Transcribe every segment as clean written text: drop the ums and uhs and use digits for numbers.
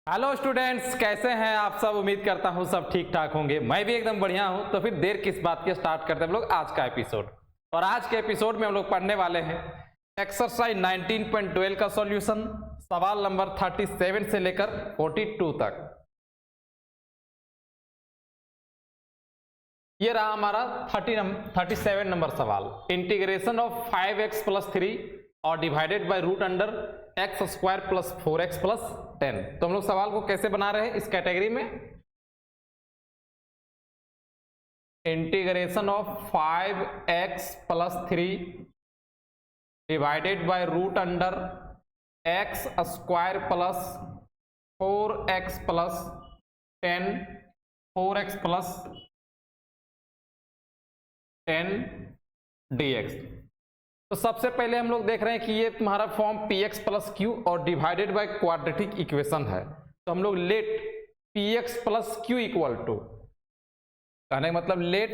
Hello students, कैसे हैं आप सब। उम्मीद करता हूं सब ठीक ठाक होंगे। मैं भी एकदम बढ़िया हूं। तो फिर देर किस बात की, स्टार्ट करते हैं हम लोग आज का एपिसोड। और आज के एपिसोड में हम लोग पढ़ने वाले हैं एक्सरसाइज 19.12 का सॉल्यूशन, सवाल नंबर 37 से लेकर 42 तक। ये रहा हमारा 37 नंबर सवाल। इंटीग्रेशन ऑफ 5x प्लस 3 और divided by root under x square plus 4x plus 10। तो हम लोग सवाल को कैसे बना रहे हैं इस कैटेगरी में। Integration of 5x plus 3 divided by root under x square plus 4x plus 10, 4x plus 10 dx। तो सबसे पहले हम लोग देख रहे हैं कि ये तुम्हारा फॉर्म px प्लस क्यू और डिवाइडेड बाय क्वाड्रेटिक इक्वेशन है। तो हम लोग let px plus q equal to, कहने का मतलब लेट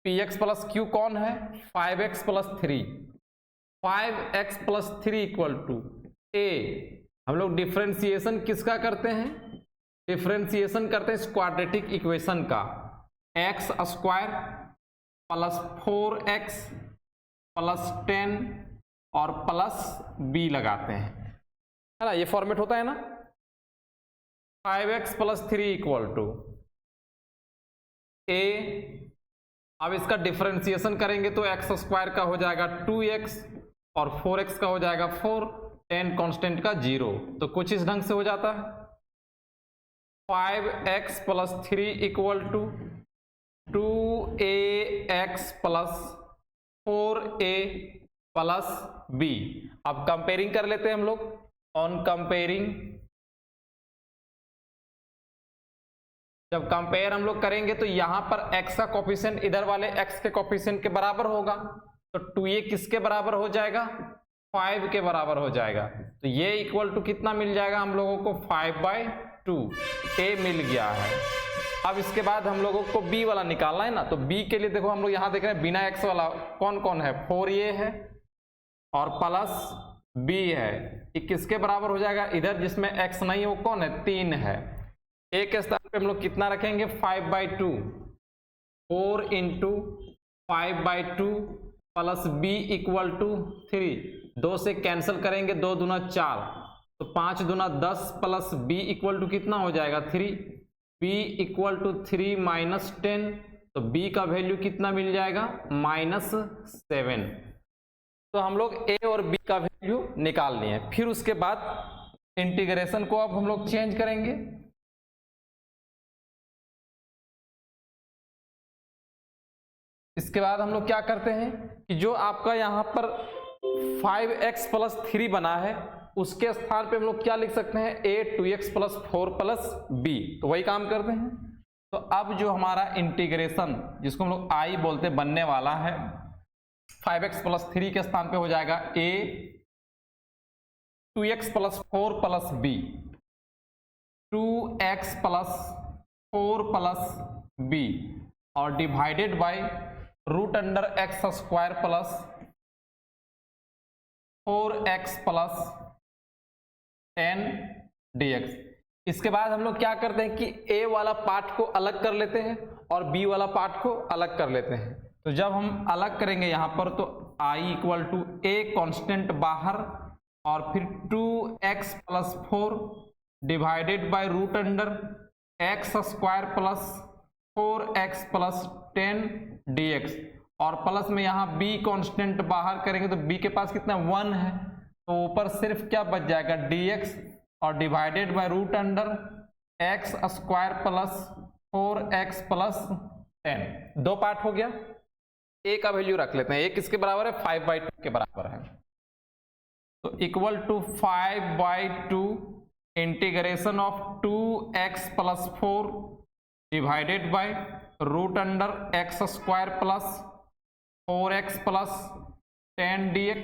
px प्लस क्यू कौन है, 5x plus 3, 5x plus 3 equal to a। हम लोग डिफ्रेंसिएशन किसका करते हैं, डिफ्रेंसिएशन करते हैं इस क्वाड्रेटिक इक्वेशन का। X square plus 4x plus 10 और प्लस b लगाते हैं, है ना। ये फॉर्मेट होता है ना। 5x plus 3 equal to a। अब इसका डिफरेंशिएशन करेंगे तो एक्स स्क्वायर का हो जाएगा 2x और 4x का हो जाएगा 4, 10 कांस्टेंट का 0। तो कुछ इस ढंग से हो जाता है 5x plus 3 equal to 2ax plus 4a plus b। अब कंपेयरिंग कर लेते हैं हम लोग। ऑन कंपेयरिंग, जब कंपेयर हम लोग करेंगे तो यहां पर x का कोफिशिएंट इधर वाले x के कोफिशिएंट के बराबर होगा। तो 2a किसके बराबर हो जाएगा, 5 के बराबर हो जाएगा। तो ये इक्वल टू कितना मिल जाएगा हम लोगों को, 5/2। a मिल गया है। अब इसके बाद हम लोगों को b वाला निकालना है ना। तो b के लिए देखो हम लोग यहां देख रहे हैं बिना x वाला कौन कौन है, 4a है और प्लस b है। ये किसके बराबर हो जाएगा, इधर जिसमें x नहीं है वो कौन है, 3 है। a के स्थान पे हम लोग कितना रखेंगे, 5/2, 4 into 5/2 plus b equal to 3। 2 से कैंसिल करेंगे, 2 दूना 4, तो 5 दूना 10 प्लस b इक्वल टू कितना हो जाएगा, 3। b इक्वल टू 3 माइनस 10, तो b का वैल्यू कितना मिल जाएगा, -7। तो हम लोग a और b का वैल्यू निकाल लिए। फिर उसके बाद इंटीग्रेशन को अब हम लोग चेंज करेंगे। इसके बाद हम लोग क्या करते हैं कि जो आपका यहां पर 5x प्लस 3 बना है उसके स्थान पे हम लोग क्या लिख सकते हैं, a 2x plus 4 plus b। तो वही काम करते हैं। तो अब जो हमारा इंटीग्रेशन जिसको हम लोग i बोलते बनने वाला है, 5x प्लस 3 के स्थान पे हो जाएगा a 2x plus 4 plus b, 2x plus 4 plus b और divided by root under x square plus 4x plus 10 dx। इसके बाद हम लोग क्या करते हैं कि a वाला पार्ट को अलग कर लेते हैं और b वाला पार्ट को अलग कर लेते हैं। तो जब हम अलग करेंगे यहां पर तो i equal to a constant बाहर और फिर 2x plus 4 divided by root under x square plus 4x plus 10 dx और प्लस में यहाँ b कांस्टेंट बाहर करेंगे तो b के पास कितना 1 है, तो ऊपर सिर्फ क्या बच जाएगा, dx और divided by root under x square plus 4x plus 10। 2 part हो गया। a का वैल्यू रख लेते हैं, a किसके बराबर है, 5/2 के बराबर है। तो equal to 5/2 integration of 2x plus 4 divided by root under x square plus 4x plus 10 dx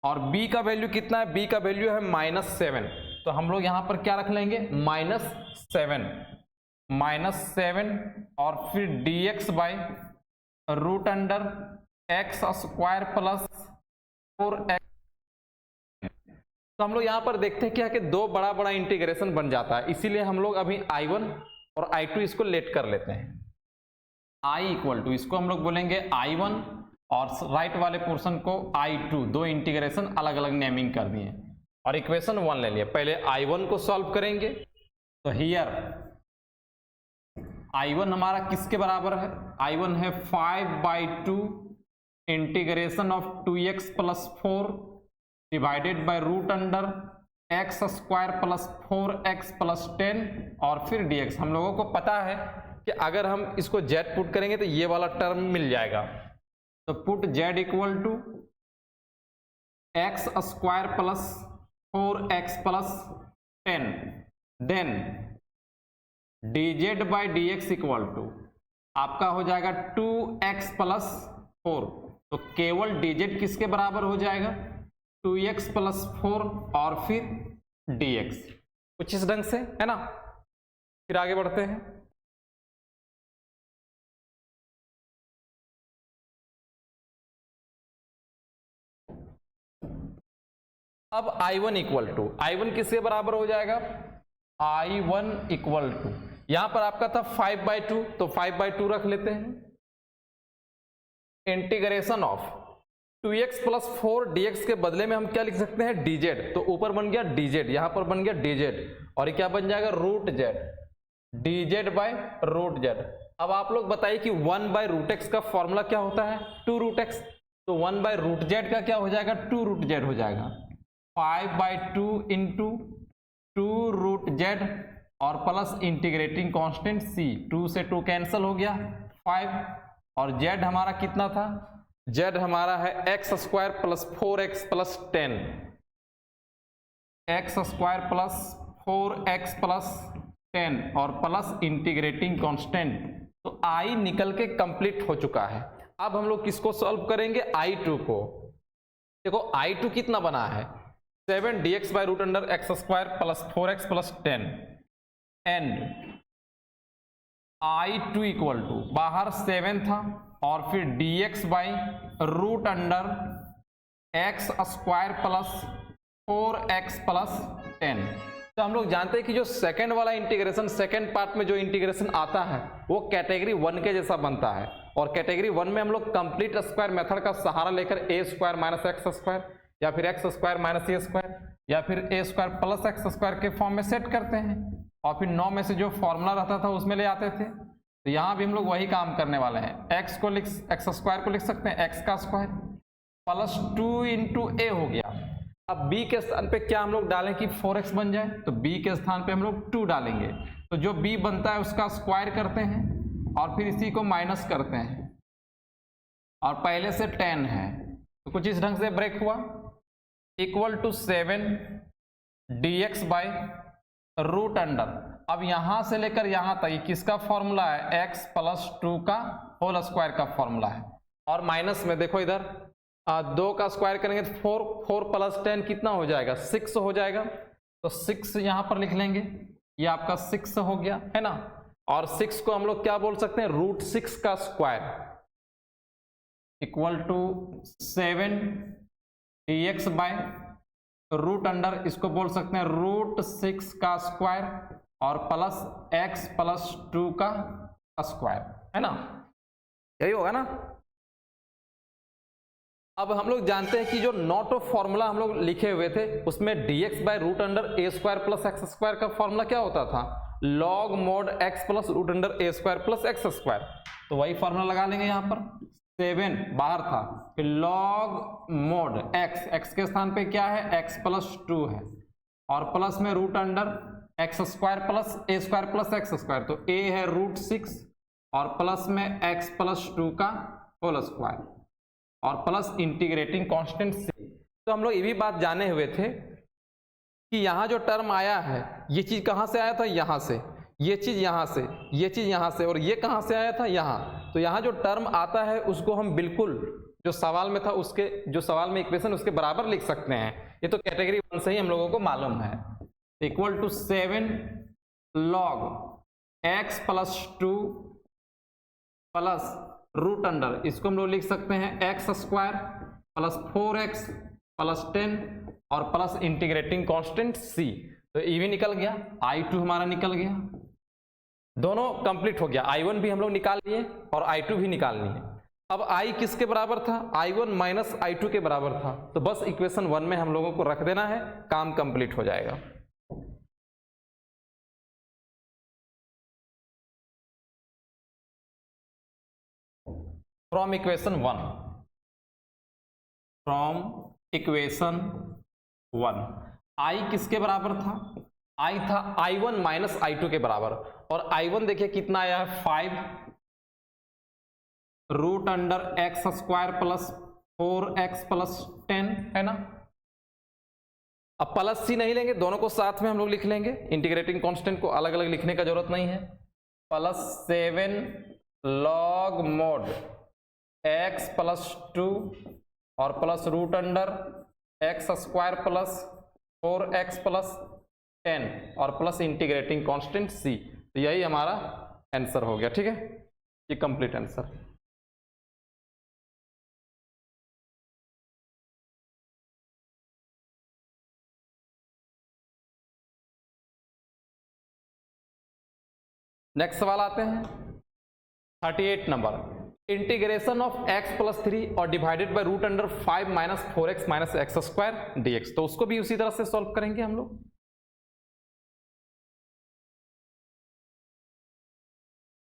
और b का वैल्यू कितना है, b का वैल्यू है -7। तो हम लोग यहां पर क्या रख लेंगे, -7 और फिर dx by root under x square plus 4x तो हम लोग यहाँ पर देखते हैं क्या कि दो बड़ा बड़ा इंटीग्रेशन बन जाता है, इसीलिए हम लोग अभी I1 और I2 इसको लेट कर लेते हैं। I इक्वल टू, इसको हम लोग बोलेंगे I1 और राइट वाले पोर्शन को I2, दो इंटीग्रेशन अलग अलग नेमिंग कर दिए और इक्वेशन 1 ले लिए। पहले I1 को सॉल्व करेंगे, तो हियर I1 हमारा किसके बराबर है? I1 है 5/2 integration of 2x plus 4 divided by root under x square plus 4x plus 10 और फिर dx। हम लोगों को पता है कि अगर हम इसको z पुट करेंगे तो ये वाला टर्म मिल जाएगा, तो put z equal to x square plus 4x plus 10 then dz by dx equal to आपका हो जाएगा 2x प्लस 4। तो केवल dz किसके बराबर हो जाएगा? 2x प्लस 4 और फिर dx। कुछ इस ढंग से है ना। फिर आगे बढ़ते हैं। अब I1 इक्वल टू, I1 किसके बराबर हो जाएगा? I1 इक्वल टू, यहां पर आपका था 5/2, तो 5/2 रख लेते हैं। Integration of 2x plus 4 dx के बदले में हम क्या लिख सकते हैं? dz। तो ऊपर बन गया dz, यहां पर बन गया dz और ये क्या बन जाएगा? Root z, dz by root z। अब आप लोग बताइए कि 1/√x का फॉर्मूला क्या होता है? 2√x। तो 1/√z का क्या हो जाएगा? 2√z हो जाएगा। 5/2 इंटू 2√z और प्लस इंटीग्रेटिंग कांस्टेंट c, 2 से 2 कैंसिल हो गया 5, और z हमारा कितना था? z हमारा है x square plus 4x plus 10, x square plus 4x plus 10 और प्लस इंटीग्रेटिंग कांस्टेंट। तो I निकल के कंप्लीट हो चुका है। अब हम लोग किसको सॉल्व करेंगे? I2 को। देखो I2 कितना बना है? 7 dx by root under x square plus 4x plus 10 and I2 equal to बाहर 7 था और फिर dx by root under x square plus 4x plus 10। तो हम लोग जानते हैं कि जो सेकंड वाला इंटीग्रेशन, सेकंड पार्ट में जो इंटीग्रेशन आता है वो कैटेगरी 1 के जैसा बनता है, और कैटेगरी 1 में हम लोग कंप्लीट स्क्वायर मेथड का सहारा लेकर a स्क्वायर माइनस एक्स स्क्वायर या फिर x square minus a square या फिर a स्क्वायर प्लस एक्स स्क्वायर के फॉर्म में सेट करते हैं और फिर 9 में से जो फॉर्मूला रहता था उसमें ले आते थे। तो यहाँ भी हम लोग वही काम करने वाले हैं। एक्स स्क्वायर को लिख सकते हैं x का स्क्वायर प्लस 2 इंटू ए हो गया। अब b के स्थान पे क्या हम लोग डालें कि 4x बन जाए? तो b के स्थान पे हम लोग 2 डालेंगे, तो जो b बनता है उसका स्क्वायर करते हैं और फिर इसी को माइनस करते हैं और पहले से 10 है तो कुछ इस ढंग से ब्रेक हुआ, equal to 7 dx by root under. अब यहां से लेकर यहां तक ये किसका फॉर्मूला है? x प्लस 2 का होल स्क्वायर का फॉर्मूला है। और माइनस में देखो इधर 2 का स्क्वायर करेंगे तो 4 प्लस 10 कितना हो जाएगा? 6 हो जाएगा। तो 6 यहां पर लिख लेंगे, ये आपका 6 हो गया है ना। और 6 को हम लोग क्या बोल सकते हैं? √6 का square equal to 7 dx by root under, इसको बोल सकते हैं √6 का स्क्वायर और प्लस x प्लस 2 का स्क्वायर, है ना। यही होगा ना। अब हम लोग जानते हैं कि जो नॉट ऑफ फॉर्मूला हम लोग लिखे हुए थे उसमें dx by root under a square plus x square का फॉर्मूला क्या होता था? log mod x plus root under a square plus x square. तो वही फॉर्मूला लगा लेंगे यहाँ पर। 7 बाहर था, फिर log mod x के स्थान पे क्या है? x प्लस 2 है और प्लस में root under x square plus a square plus x square. तो a है √6 और प्लस में x प्लस 2 का होल स्क्वायर और प्लस इंटीग्रेटिंग कांस्टेंट से। तो हम लोग ये भी बात जाने हुए थे कि यहाँ जो टर्म आया है ये चीज कहाँ से आया था? यहाँ से, ये चीज यहाँ से, ये चीज यहाँ से, और ये कहाँ से आया था? यहाँ। तो यहाँ जो टर्म आता है उसको हम बिल्कुल जो सवाल में था उसके, जो सवाल में इक्वेशन उसके बराबर लिख सकते हैं। ये तो कैटेगरी 1 से ही हम लोगों को मालूम है। Equal to 7 log x plus 2 plus root under, इसको हम लोग लिख सकते हैं x square plus 4x plus 10 और प्लस इंटीग्रेटिंग कांस्टेंट c, तो e भी निकल गया, i2 हमारा निकल गया, दोनों कंप्लीट हो गया। i1 भी हम लोग निकाल लिए और i2 भी निकालनी है। अब i किसके बराबर था, i1 माइनस i2 के बराबर था, तो बस इक्वेशन 1 में हम लोगों को रख देना है, काम कंप्लीट हो जाएगा। फ्रॉम इक्वेशन 1 i किसके बराबर था, i था i1 माइनस i2 के बराबर, और i1 देखिए कितना आया है 5 root under x square plus 4x plus 10 है ना। अब प्लस सी नहीं लेंगे, दोनों को साथ में हम लोग लिख लेंगे, इंटीग्रेटिंग कांस्टेंट को अलग अलग लिखने का जरूरत नहीं है। Plus 7 log mod x plus 2 और plus root under x square plus 4x plus 10 और प्लस इंटीग्रेटिंग कांस्टेंट c, तो यही हमारा आंसर हो गया। ठीक है, ये कंप्लीट आंसर। नेक्स्ट सवाल आते हैं 38 number, integration of x plus 3 और divided by root under 5 minus 4x minus x square dx, तो उसको भी उसी तरह से सॉल्व करेंगे हम लोग।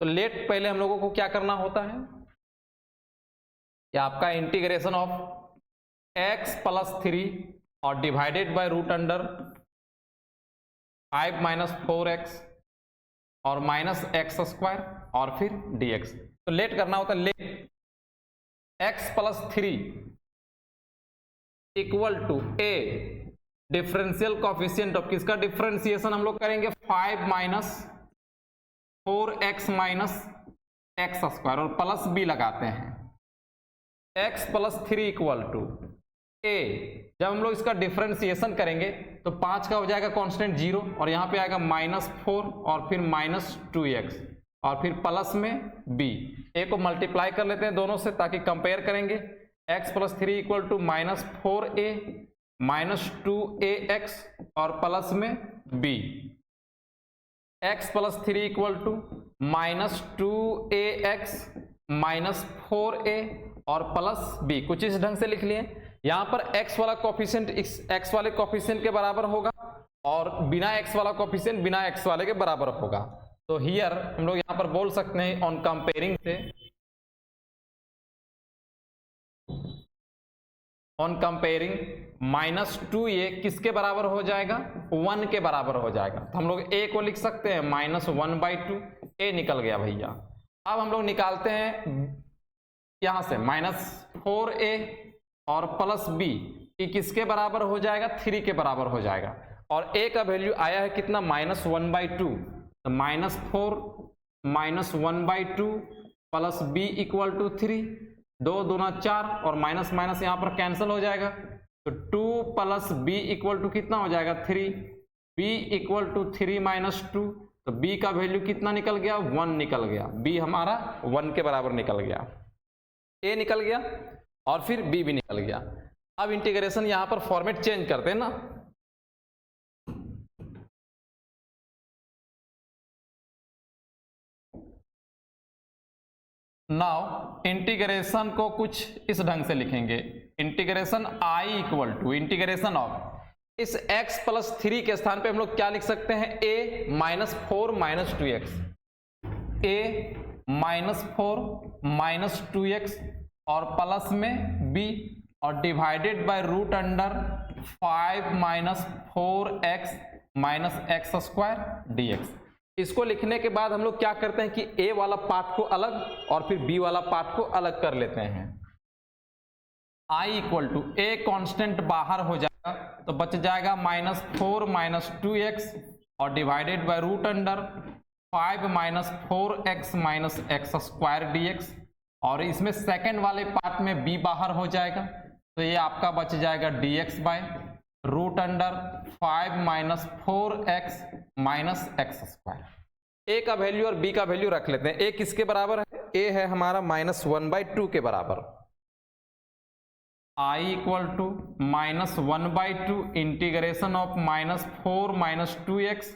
तो लेट पहले हम लोगों को क्या करना होता है कि आपका इंटीग्रेशन ऑफ x प्लस 3 और divided by root under 5 minus 4x और माइनस एक्स स्क्वायर और फिर dx, तो लेट करना होता है। Let x plus 3 equal to a differential coefficient of किसका डिफरेंशिएशन हम लोग करेंगे 5 minus 4x minus x square और प्लस b लगाते हैं। x plus 3 equal to a, जब हम लोग इसका डिफरेंशिएशन करेंगे तो 5 का हो जाएगा कांस्टेंट 0 और यहाँ पे आएगा -4 और फिर -2x और फिर प्लस में b, a को मल्टीप्लाई कर लेते हैं दोनों से ताकि कंपेयर करेंगे। x plus 3 equal to -4a -2ax और प्लस में b, x plus 3 equal to -2ax -4a और प्लस b, कुछ इस ढंग से लिख लिए। यहाँ पर x वाला कोफिशिएंट x वाले कोफिशिएंट के बराबर होगा और बिना x वाला कोफिशिएंट बिना x वाले के बराबर होगा। तो हियर हम लोग यहाँ पर बोल सकते हैं ऑन कंपेयरिंग से, ऑन कंपेयरिंग -2a किसके बराबर हो जाएगा 1 के बराबर हो जाएगा। तो हम लोग a को लिख सकते हैं -1/2, a निकल गया भैया। अब हम लोग निकालते हैं यहां से -4a और प्लस b कि किसके बराबर हो जाएगा 3 के बराबर हो जाएगा, और a का वैल्यू आया है कितना -1/2, तो -4 -1/2 प्लस b इक्वल टू 3, 2 दूना 4 और माइनस माइनस यहाँ पर कैंसिल हो जाएगा, तो 2 प्लस b इक्वल टू कितना हो जाएगा 3, b इक्वल टू 3 -2, तो b का वैल्यू कितना निकल गया 1 निकल गया, b हमारा 1 के बराबर निकल गया, a निकल गया और फिर b भी निकल गया। अब इंटीग्रेशन यहां पर फॉर्मेट चेंज करते हैं ना, नाउ इंटीग्रेशन को कुछ इस ढंग से लिखेंगे, integration i equal to integration of इस x प्लस 3 के स्थान पे हम लोग क्या लिख सकते हैं a -4 -2x, a -4 -2x और प्लस में b और divided by root under 5 -4x x square dx। इसको लिखने के बाद हम लोग क्या करते हैं कि a वाला पार्ट को अलग और फिर b वाला पार्ट को अलग कर लेते हैं। i equal to a constant बाहर हो जाएगा तो बच जाएगा -4 -2x और divided by root under 5 -4x x square dx, और इसमें सेकंड वाले पार्ट में b बाहर हो जाएगा तो ये आपका बच जाएगा dx by root under 5 -4x x square. a का वैल्यू और b का वैल्यू रख लेते हैं। a किसके बराबर है, a है हमारा -1/2 के बराबर, I equal to -1/2 integration of -4 - 2x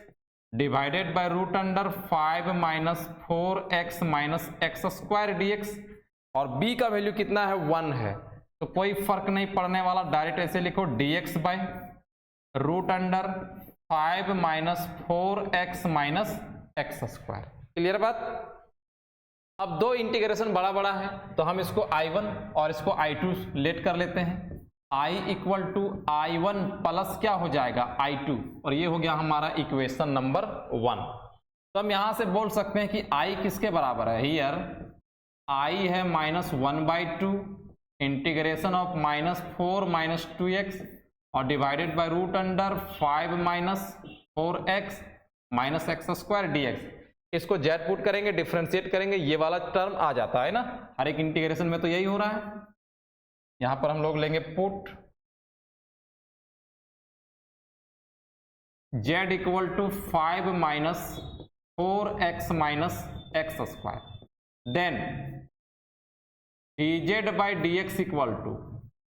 divided by root under 5 - 4x - x² dx। और b का वैल्यू कितना है, 1 है, तो कोई फर्क नहीं पड़ने वाला, डायरेक्ट ऐसे लिखो dx by root under 5 - 4x - x²। Clear बात। अब दो इंटीग्रेशन बड़ा बड़ा है तो हम इसको I1 और इसको I2 लेट कर लेते हैं। I equal to I1 plus क्या हो जाएगा, I2, और ये हो गया हमारा इक्वेशन नंबर 1। तो हम यहां से बोल सकते हैं कि I किसके बराबर है, हियर I है -1/2 इंटीग्रेशन ऑफ -4 - 2x और divided by root under 5 - 4x - x² dx। इसको जेड पुट करेंगे, डिफरेंशिएट करेंगे, ये वाला टर्म आ जाता है ना, हर एक इंटीग्रेशन में तो यही हो रहा है। यहां पर हम लोग लेंगे put z equal to 5 - 4x - x², then dz by dx equal to,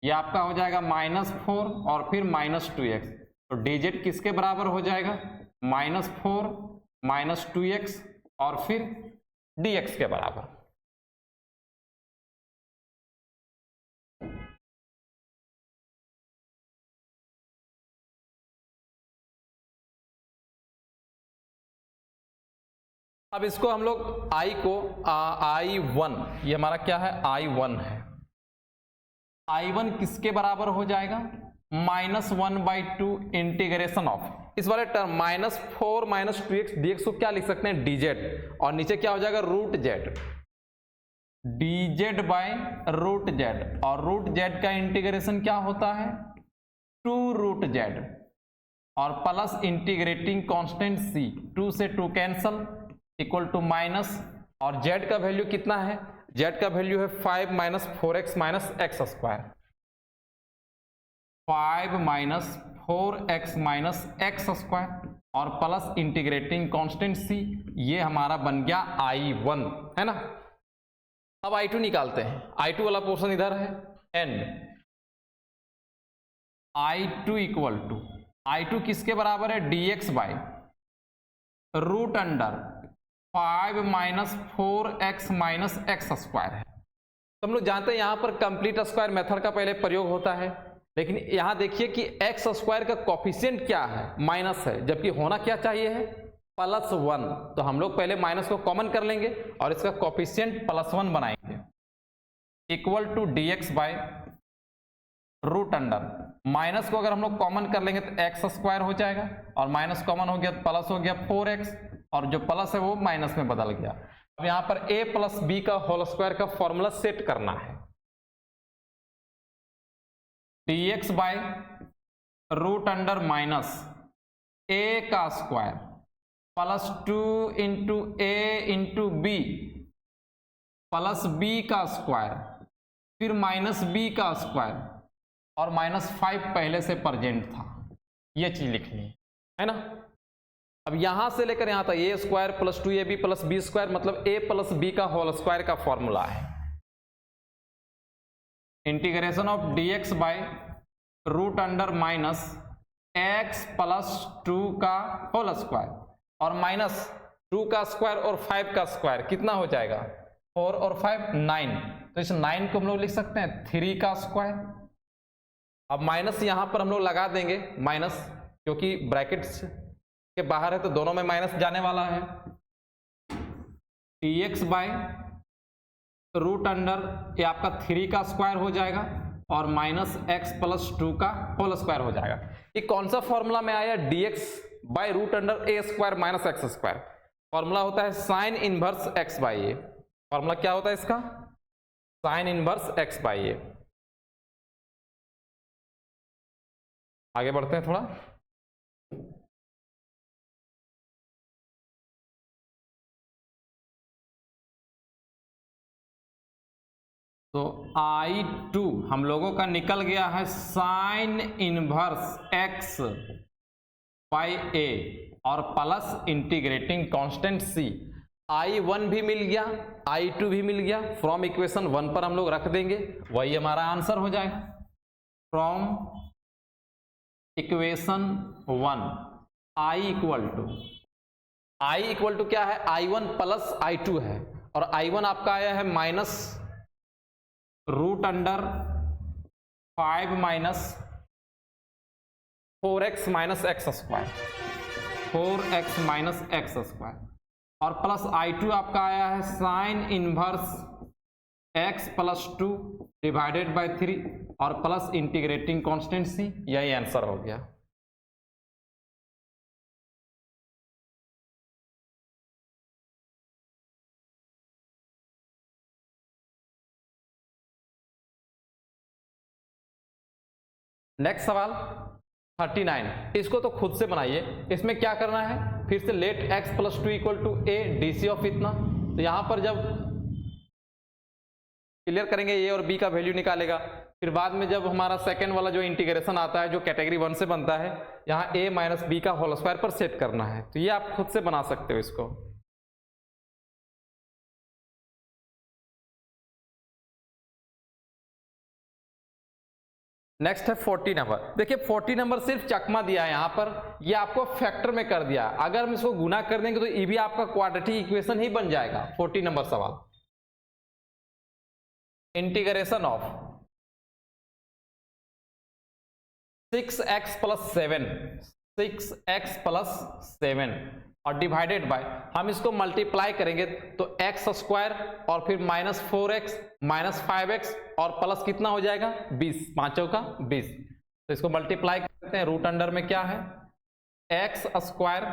ये आपका हो जाएगा -4 और फिर -2x, तो dz किसके बराबर हो जाएगा, -4 - 2x और फिर dx के बराबर। अब इसको हम लोग I को I1, ये हमारा क्या है, I1 है, I1 किसके बराबर हो जाएगा, -1/2 इंटीग्रेशन ऑफ, इस वाले टर्म -4 - 2x dx को क्या लिख सकते हैं, dz, और नीचे क्या हो जाएगा, root z, dz by root z, और रूट z का इंटीग्रेशन क्या होता है, 2√z, और प्लस इंटीग्रेटिंग कांस्टेंट c, 2 से 2 कैंसल इक्वल टू माइनस, और z का वैल्यू कितना है, z का वैल्यू है 5 - 4x - x², 5 - 4x - x² और प्लस इंटीग्रेटिंग कांस्टेंट c, ये हमारा बन गया I1, है ना। अब I2 निकालते हैं, I2 वाला पोर्शन इधर है, and I2 equal to, I2 किसके बराबर है, dx by root under 5 - 4x - x² है। तो हम लोग जानते हैं यहां पर कंप्लीट स्क्वायर मेथड का पहले प्रयोग होता है, लेकिन यहां देखिए कि x² का कोफिशिएंट क्या है, माइनस है, जबकि होना क्या चाहिए है, +1, तो हम लोग पहले माइनस को कॉमन कर लेंगे और इसका कोफिशिएंट +1 बनाएंगे, equal to dx by root under, minus को अगर हम लोग कॉमन कर लेंगे तो x² हो जाएगा, और माइनस कॉमन हो गया तो प्लस हो गया 4x, और जो प्लस है वो माइनस में बदल गया। अब यहां पर a + b का होल स्क्वायर का फॉर्मूला सेट करना है, dx by root under minus a का square plus 2 into a into b plus b का स्क्वायर, फिर माइनस b का स्क्वायर, और -5 पहले से प्रेजेंट था, ये चीज लिखनी है ना। अब यहां से लेकर यहां तक a² + 2ab + b² मतलब a + b का होल स्क्वायर का फॉर्मूला है, integration of dx by root under minus x + 2 का होल स्क्वायर, और -2 का स्क्वायर और 5 का स्क्वायर कितना हो जाएगा, 4 और 5 9, तो इस 9 को हम लोग लिख सकते हैं 3 का स्क्वायर। अब माइनस यहां पर हम लोग लगा देंगे माइनस, क्योंकि ब्रैकेट्स के बाहर है तो दोनों में माइनस जाने वाला है, dx बाय रूट अंडर, ये आपका 3 का स्क्वायर हो जाएगा और -x + 2 का होल स्क्वायर हो जाएगा। ये कौन सा फॉर्मूला में आया, dx by root under a² - x², formula होता है sine inverse x by a, formula क्या होता है इसका, sine inverse x by a. आगे बढ़ते हैं थोड़ा, तो I2 हम लोगों का निकल गया है साइन इनवर्स x बाई ए और plus integrating constant c। I1 भी मिल गया, I2 भी मिल गया, फ्रॉम इक्वेशन 1 पर हम लोग रख देंगे, वही हमारा आंसर हो जाएगा। From equation 1 I equal to क्या है, I1 प्लस I2 है, और I1 आपका आया है minus root under 5 minus 4x minus x square, 4x minus x square, और प्लस I2 आपका आया है sine inverse x plus 2 divided by 3 और प्लस इंटीग्रेटिंग कांस्टेंट c। यही आंसर हो गया। नेक्स्ट सवाल 39, इसको तो खुद से बनाइए। इसमें क्या करना है, फिर से let x plus 2 equal to a D C of इतना। तो यहां पर जब क्लियर करेंगे a और b का वैल्यू निकालेगा, फिर बाद में जब हमारा सेकंड वाला जो इंटीग्रेशन आता है जो कैटेगरी 1 से बनता है, यहाँ a माइनस बी का होल स्क्वायर पर सेट करना है। तो ये आप खुद से बना सकते हो इसको। नेक्स्ट है 40 नंबर। देखिए 40 नंबर सिर्फ चकमा दिया है यहाँ पर, ये आपको फैक्टर में कर दिया। अगर हम इसको गुना कर देंगे तो ये भी आपका क्वाड्रेटिक इक्वेशन ही बन जाएगा। 40 नंबर सवाल, इंटीग्रेशन ऑफ 6x प्लस 7 और डिवाइडेड बाय, हम इसको मल्टीप्लाई करेंगे तो x स्क्वायर और फिर माइनस 4x माइनस 5x और प्लस कितना हो जाएगा 20, पांचों का 20। तो इसको मल्टीप्लाई करते हैं, रूट अंडर में क्या है x स्क्वायर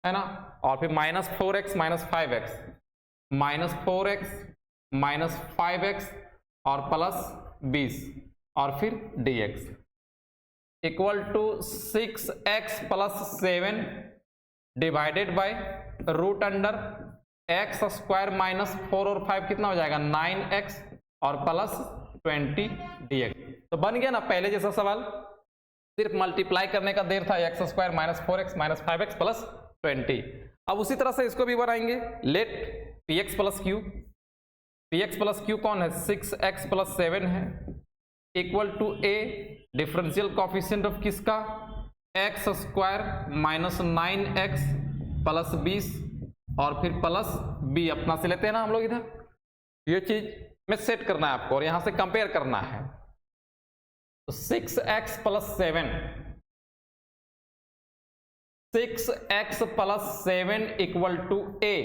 है ना, और फिर minus 4x minus 5x minus 4x minus 5x और प्लस 20 और फिर dx इक्वल टू 6x plus 7 divided by root under x square minus 4 और 5 कितना हो जाएगा 9x और प्लस 20 dx। तो बन गया ना पहले जैसा सवाल, सिर्फ मल्टीप्लाई करने का देर था, x square minus 4x minus 5x plus 20। अब उसी तरह से इसको भी बनाएंगे, लेट px प्लस q कौन है 6x प्लस 7 है equal to a differential coefficient of किसका x square minus 9x plus 20 और फिर प्लस b अपना से लेते हैं ना हम लोग इधर, ये चीज में सेट करना है आपको और यहां से कंपेयर करना है। तो 6x plus 7 equal to a,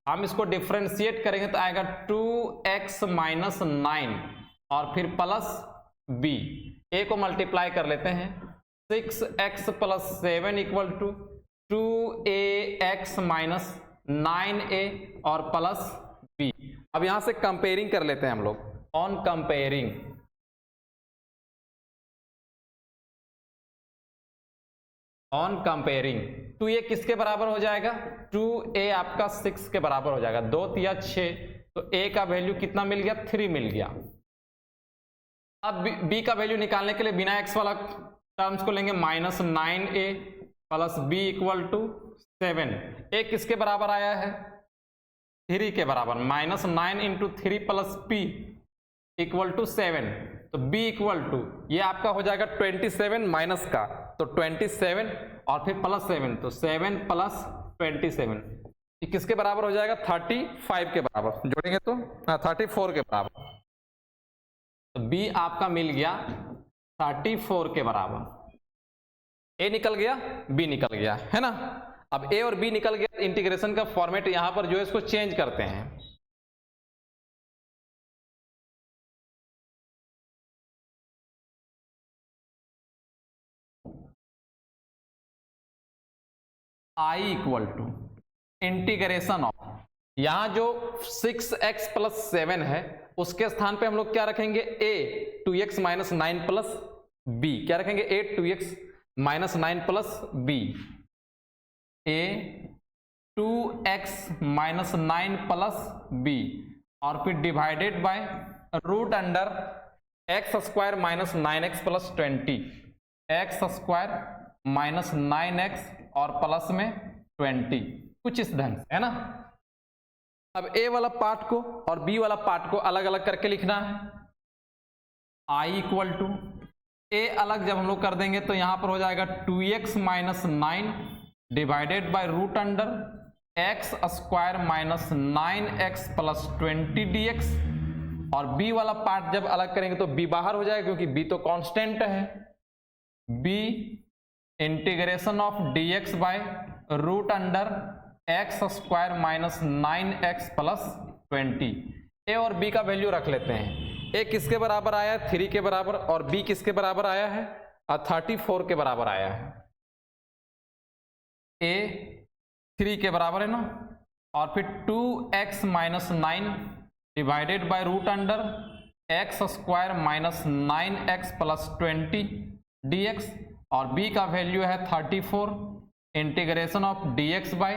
हम इसको डिफरेंशिएट करेंगे तो आएगा 2x माइनस 9 और फिर प्लस b, a को मल्टीप्लाई कर लेते हैं 6x plus 7 equal to 2ax minus 9a और प्लस b। अब यहां से कंपेयरिंग कर लेते हैं हम लोग, ऑन कंपेयरिंग तो ये किसके बराबर हो जाएगा 2a आपका 6 के बराबर हो जाएगा, 2 तिया 6, तो a का वैल्यू कितना मिल गया 3 मिल गया। अब b का वैल्यू निकालने के लिए बिना x वाला टर्म्स को लेंगे minus 9a plus b equal to 7, a किसके बराबर आया है 3 के बराबर, minus 9 into 3 plus p equal to 7, तो b इक्वल टू ये आपका हो जाएगा 27 माइनस का, तो 27 और फिर प्लस 7, तो 7 प्लस 27 ये किसके बराबर हो जाएगा 35 के बराबर, जोड़ेंगे तो 34 के बराबर। तो b आपका मिल गया 34 के बराबर, a निकल गया b निकल गया है ना। अब a और b निकल गया, इंटीग्रेशन का फॉर्मेट यहां पर जो है इसको चेंज करते हैं। I equal to integration of, यहां जो 6x प्लस 7 है उसके स्थान पे हम लोग क्या रखेंगे a 2x minus 9 plus b, क्या रखेंगे a 2x minus 9 plus b, a 2x minus 9 plus b और फिर divided by root under x square minus 9x plus 20, x square minus 9x और प्लस में 20, कुछ इस ढंग से है ना। अब a वाला पार्ट को और b वाला पार्ट को अलग अलग करके लिखना है। I इक्वल टू ए अलग जब हम लोग कर देंगे तो यहां पर हो जाएगा 2x minus 9 divided by root under x square minus 9x plus 20 dx। और b वाला पार्ट जब अलग करेंगे तो b बाहर हो जाएगा क्योंकि b तो कांस्टेंट है। b integration of dx by root under x square minus 9x plus 20। A और b का वैल्यू रख लेते हैं। ए किसके बराबर आया है 3 के बराबर, और b किसके बराबर आया है 34 के बराबर आया है। ए 3 के बराबर है ना, और फिर 2x minus 9 divided by root under x square minus 9x plus 20 dx। और b का वैल्यू है 34 integration of dx by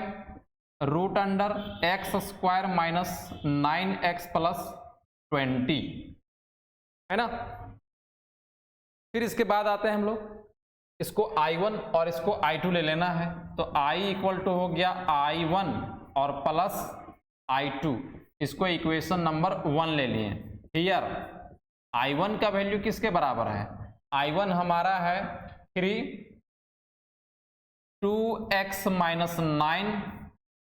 root under x square minus 9x plus 20, है ना। फिर इसके बाद आते हैं हम लोग, इसको I1 और इसको I2 ले लेना है। तो I इक्वल टू हो गया I1 और प्लस I2, इसको इक्वेशन नंबर 1 ले लिए। हियर I1 का वैल्यू किसके बराबर है, I1 हमारा है 3 2x minus 9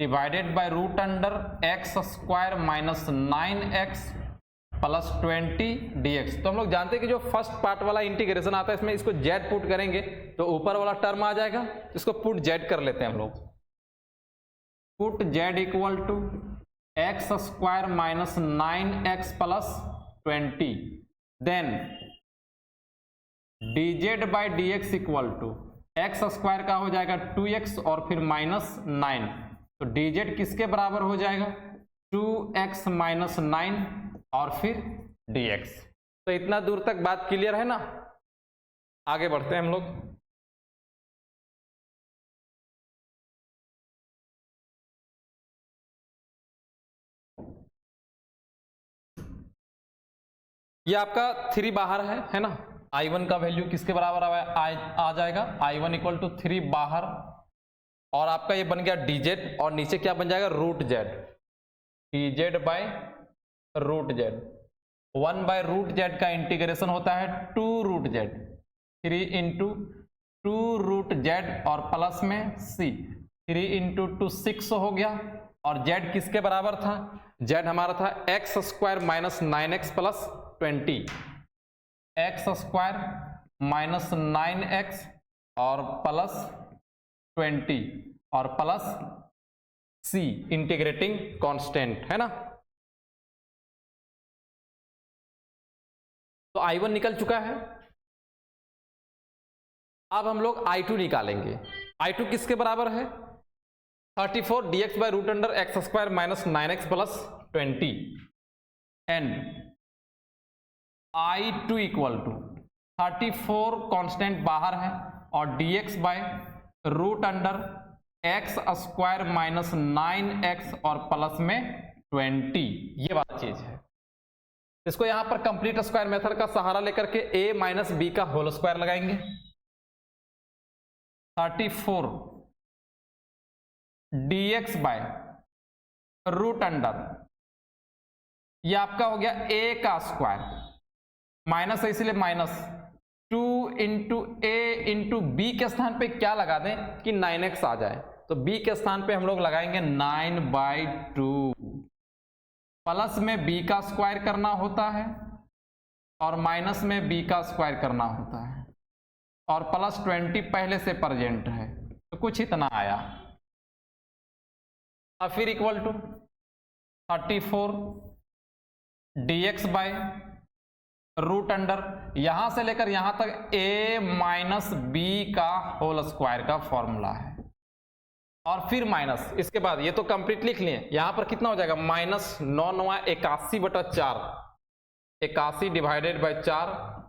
divided by root under x square minus 9x plus 20 dx। तो हम लोग जानते हैं कि जो फर्स्ट पार्ट वाला इंटीग्रेशन आता है इसमें इसको z पुट करेंगे तो ऊपर वाला टर्म आ जाएगा, इसको पुट z कर लेते हैं हम लोग। Put z equal to x square minus 9x plus 20, then dz by dx equal to x square का हो जाएगा 2x और फिर माइनस 9, तो dz किसके बराबर हो जाएगा 2x माइनस 9 और फिर dx। तो इतना दूर तक बात क्लियर है ना। आगे बढ़ते हैं हम लोग। ये आपका 3 बाहर है ना। I1 का वैल्यू किसके बराबर आ जाएगा I1 इक्वल टू 3 बाहर, और आपका ये बन गया dz, और नीचे क्या बन जाएगा root z, dz by root z। 1 by root z का इंटीग्रेशन होता है 2 root z, 3 into 2 root z और प्लस में c, 3 इंटू 2 6 हो गया। और z किसके बराबर था, z हमारा था x square minus 9x plus 20, x square minus 9x और प्लस 20 और प्लस c इंटीग्रेटिंग कांस्टेंट, है ना। तो I1 निकल चुका है। अब हम लोग I2 निकालेंगे। I2 किसके बराबर है 34 dx by root under x square minus 9x plus 20, and I2 equal to 34 constant बाहर है और dx by root under x square minus 9x और प्लस में 20, ये बात चीज है। इसको यहां पर कंप्लीट स्क्वायर मेथड का सहारा लेकर के a माइनस बी का होल स्क्वायर लगाएंगे। 34 dx बाय रूट अंडर, ये आपका हो गया a का स्क्वायर, माइनस है इसलिए माइनस 2 इंटू ए इंटू बी के स्थान पे क्या लगा दें कि 9x आ जाए, तो b के स्थान पे हम लोग लगाएंगे 9/2, प्लस में b का स्क्वायर करना होता है और माइनस में b का स्क्वायर करना होता है, और प्लस 20 पहले से प्रेजेंट है तो कुछ इतना आया। अब फिर equal to 34 dx by root under, यहां से लेकर यहां तक a माइनस बी का होल स्क्वायर का फॉर्मूला है, और फिर माइनस, इसके बाद ये तो कंप्लीट लिख लिए। यहां पर कितना हो जाएगा माइनस 9 9 81/4, 81 डिवाइडेड बाय 4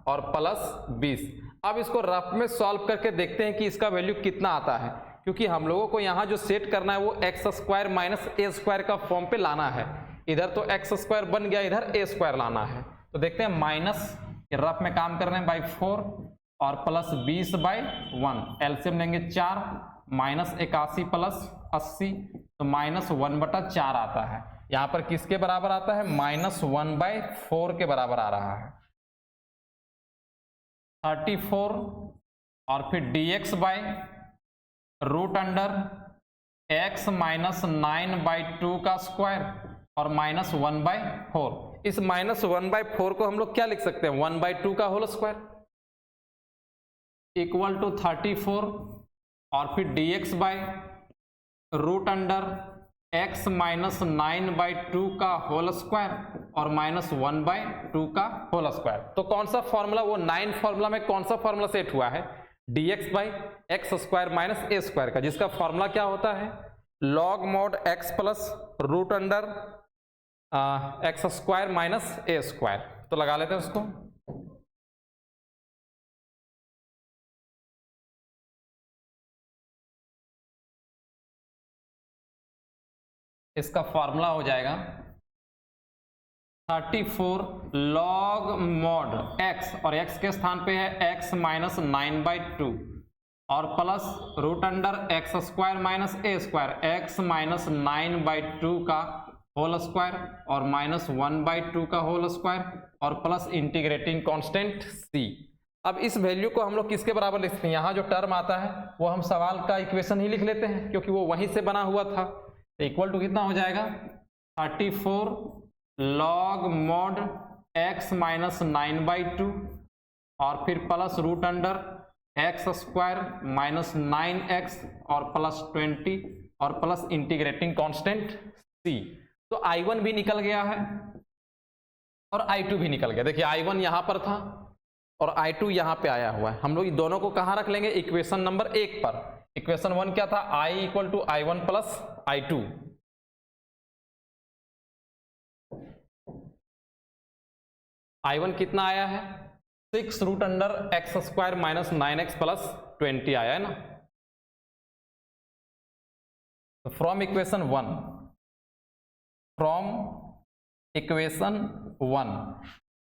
और प्लस 20। अब इसको रफ में सॉल्व करके देखते हैं कि इसका वैल्यू कितना आता है, क्योंकि हम लोगों को यहाँ जो सेट करना है वो x square minus a square का फॉर्म पे लाना है। इधर तो एक्स स्क्वायर बन गया, इधर ए स्क्वायर लाना है। तो देखते हैं, माइनस रफ में काम कर रहे हैं बाई 4 और प्लस 20/1, एलसीएम लेंगे 4, माइनस 81 प्लस 80, तो माइनस 1/4 आता है। यहाँ पर किसके बराबर आता है, -1/4 के बराबर आ रहा है। 34 और फिर dx by root under x minus 9/2 का स्क्वायर और माइनस 1/4। इस माइनस 1/4 को हम लोग क्या लिख सकते हैं, 1/2 का होल स्क्वायर इक्वल टू 34 और फिर dx by root under x minus 9/2 का होल स्क्वायर और माइनस 1/2 का होल स्क्वायर। तो कौन सा फॉर्मूला, वो 9 फॉर्मूला में कौन सा फॉर्मूला सेट हुआ है, dx by x square minus a square का, जिसका फॉर्मूला क्या होता है, log mod x plus root under x square minus a square. तो लगा लेते हैं उसको। इसका फॉर्मूला हो जाएगा 34 लॉग मॉड x, और x के स्थान पे है x माइनस 9/2 और plus root under x square minus a square, x minus 9/2 का होल स्क्वायर और माइनस 1/2 का होल स्क्वायर और प्लस इंटीग्रेटिंग कांस्टेंट c। अब इस वैल्यू को हम लोग किसके बराबर लिखते हैं, यहाँ जो टर्म आता है वो हम सवाल का इक्वेशन ही लिख लेते हैं क्योंकि वो वहीं से बना हुआ था। इक्वल टू कितना हो जाएगा, 34 लॉग मॉड x माइनस 9/2 और फिर plus root under x square minus 9x और प्लस 20 और प्लस इंटीग्रेटिंग कांस्टेंट c। तो I1 भी निकल गया है और I2 भी निकल गया। देखिए I1 यहां पर था और I2 यहां पे आया हुआ है। हम लोग इन दोनों को कहां रख लेंगे, इक्वेशन नंबर 1 पर। इक्वेशन 1 क्या था, I equal to I1 plus I2। I1 कितना आया है, 6 root under x square minus 9x plus 20 आया है ना। तो from equation 1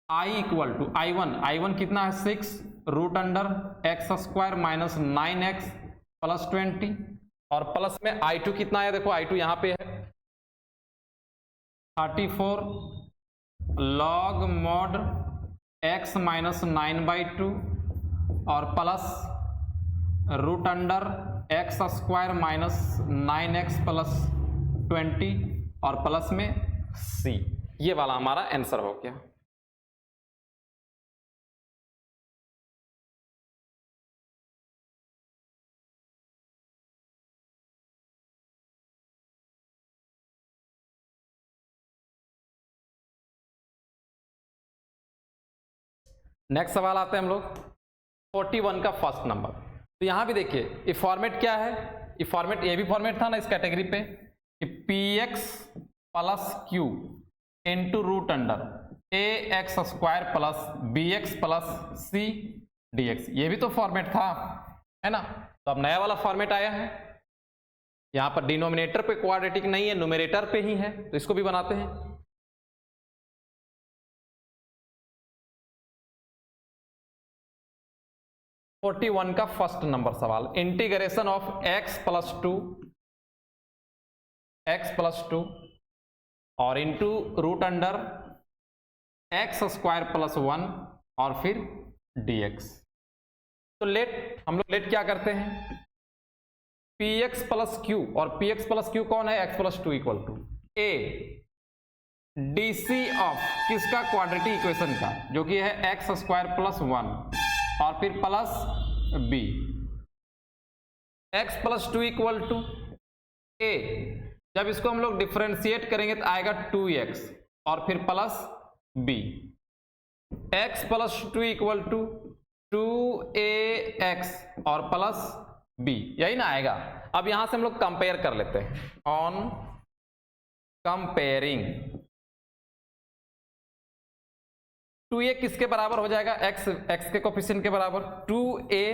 I equal to I1 कितना है, 6 root under x square minus 9x plus 20 और प्लस में I2 कितना है, देखो I2 यहां पे है 34 लॉग मॉड x माइनस 9/2 और plus root under x square minus 9x plus 20 और प्लस में c। ये वाला हमारा आंसर हो गया। नेक्स्ट सवाल आते हैं हम लोग 41 का फर्स्ट नंबर। तो यहां भी देखिए ये फॉर्मेट क्या है, ये फॉर्मेट, ये भी फॉर्मेट था ना इस कैटेगरी पे कि px plus q into root under a x square plus b x plus c d x, ये भी तो फॉर्मेट था, है ना। तो अब नया वाला फॉर्मेट आया है, यहां पर डिनोमिनेटर पे क्वाड्रेटिक नहीं है, न्यूमरेटर पे ही है, तो इसको भी बनाते हैं। फोर्टी 41 का फर्स्ट नंबर सवाल, इंटीग्रेशन ऑफ x प्लस 2 और into root under x square plus 1 और फिर dx। तो हम लोग लेट क्या करते हैं, px प्लस क्यू, और px प्लस क्यू कौन है, x plus 2 equal to a dc of किसका, क्वाड्रेटिक इक्वेशन का, जो कि है एक्स स्क्वायर प्लस 1 और फिर plus b। x plus 2 equal to a, जब इसको हम लोग डिफरेंशिएट करेंगे तो आएगा 2x और फिर plus b। x plus 2 equal to 2ax और प्लस b, यही ना आएगा। अब यहां से हम लोग कंपेयर कर लेते हैं, ऑन कंपेयरिंग 2a किसके बराबर हो जाएगा, x के कोफिशिएंट के बराबर, 2a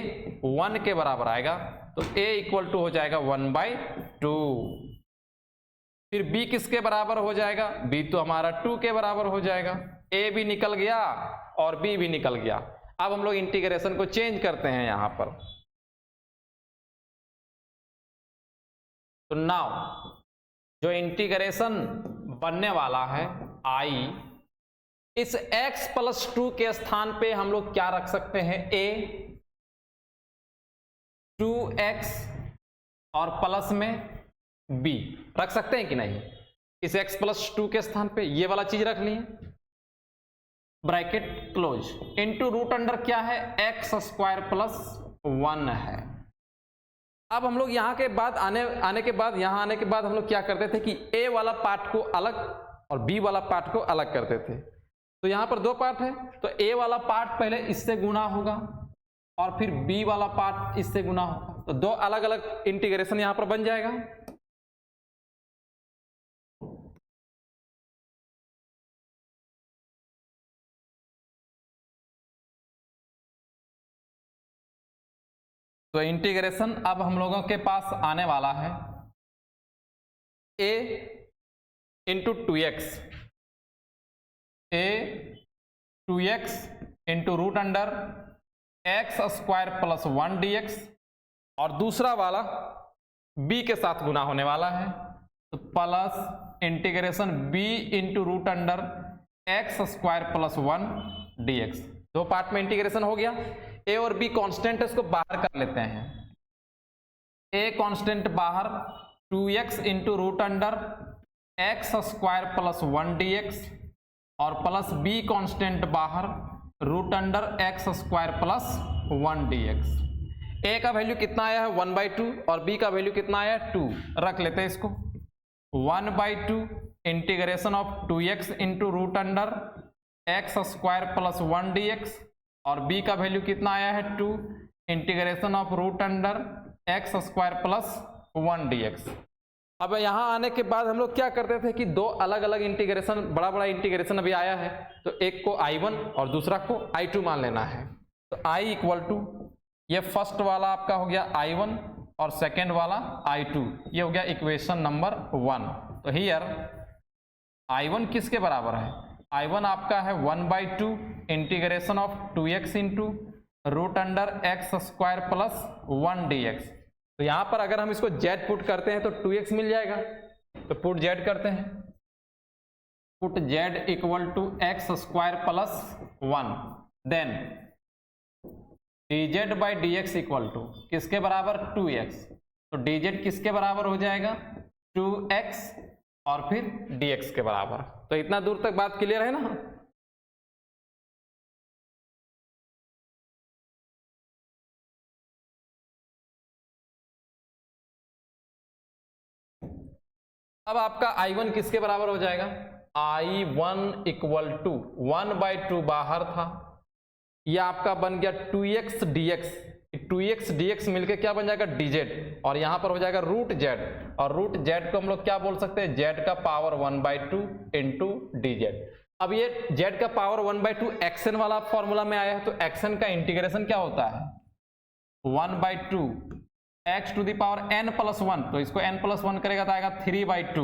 1 के बराबर आएगा, तो a इक्वल टू हो जाएगा 1/2। फिर b किसके बराबर हो जाएगा, b तो हमारा 2 के बराबर हो जाएगा, a भी निकल गया और b भी निकल गया। अब हम लोग इंटीग्रेशन को चेंज करते हैं यहां पर। तो नाउ जो इंटीग्रेशन बनने वाला है i इस x प्लस 2 के स्थान पे हम लोग क्या रख सकते हैं, a 2x और प्लस में b रख सकते हैं कि नहीं। इस x प्लस 2 के स्थान पे ये वाला चीज रख लिए, bracket close, into root under क्या है, x स्क्वायर प्लस 1 है। अब हम लोग यहाँ के बाद आने के बाद हम लोग क्या करते थे कि a वाला पार्ट को अलग और b वाला पार्ट को अलग करते थे। तो यहाँ पर दो पार्ट है, तो a वाला पार्ट पहले इससे गुना होगा और फिर b वाला पार्ट इससे गुना होगा, तो दो अलग अलग इंटीग्रेशन यहाँ पर बन जाएगा। तो इंटीग्रेशन अब हम लोगों के पास आने वाला है a into 2x, a 2x into root under x square plus 1 dx, और दूसरा वाला b के साथ गुना होने वाला है, तो plus integration b into root under x square plus 1 dx। दो पार्ट में इंटीग्रेशन हो गया। a और b कांस्टेंट है, इसको बाहर कर लेते हैं। a कांस्टेंट बाहर, 2x into root under x square plus 1 dx, और प्लस b कांस्टेंट बाहर, root under x square plus 1 dx। a का वैल्यू कितना आया है 1/2 और b का वैल्यू कितना आया है 2, रख लेते हैं इसको। 1/2 integration of 2x into root under x square plus 1 dx, और b का वैल्यू कितना आया है 2 integration of root under x square plus 1 dx। अब यहाँ आने के बाद हम लोग क्या करते थे कि दो अलग अलग इंटीग्रेशन, बड़ा बड़ा इंटीग्रेशन अभी आया है, तो एक को I1 और दूसरा को I2 मान लेना है। तो I इक्वल टू, ये फर्स्ट वाला आपका हो गया I1 और सेकेंड वाला I2, ये हो गया इक्वेशन नंबर 1। तो हियर I1 किसके बराबर है, I1 आपका है 1/2 integration of 2x into root under x square plus 1 dx। तो यहां पर अगर हम इसको z पुट करते हैं तो 2x मिल जाएगा, तो पुट z करते हैं, put z equal to x square plus 1, then dz by dx equal to किसके बराबर 2x, तो dz किसके बराबर हो जाएगा 2x और फिर dx के बराबर। तो इतना दूर तक बात क्लियर है ना। अब आपका I1 किसके बराबर हो जाएगा, I1 इक्वल टू 1/2 बाहर था, यह आपका बन गया 2x dx, 2x dx मिलके क्या बन जाएगा dz, और यहां पर हो जाएगा रूट z, और रूट z को हम लोग क्या बोल सकते हैं, z का पावर 1/2 इंटू dz। अब ये z का पावर 1/2 xn वाला फॉर्मूला में आया है, तो xn का इंटीग्रेशन क्या होता है 1/2 x to the power n plus 1, तो इसको n प्लस 1 करेगा तो आएगा 3/2,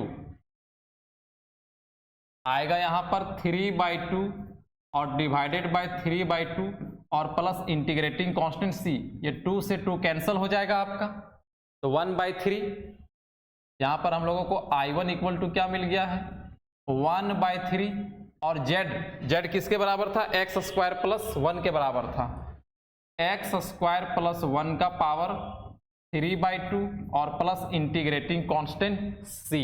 आएगा यहां पर 3/2 और डिवाइडेड बाय 3/2 और प्लस इंटीग्रेटिंग कांस्टेंट c, ये 2 से 2 कैंसिल हो जाएगा आपका, तो 1/3। यहां पर हम लोगों को I1 इक्वल टू क्या मिल गया है 1/3, और z किसके बराबर था, x स्क्वायर प्लस 1 के बराबर था, x स्क्वायर प्लस 1 का पावर 3/2 और प्लस इंटीग्रेटिंग कांस्टेंट c,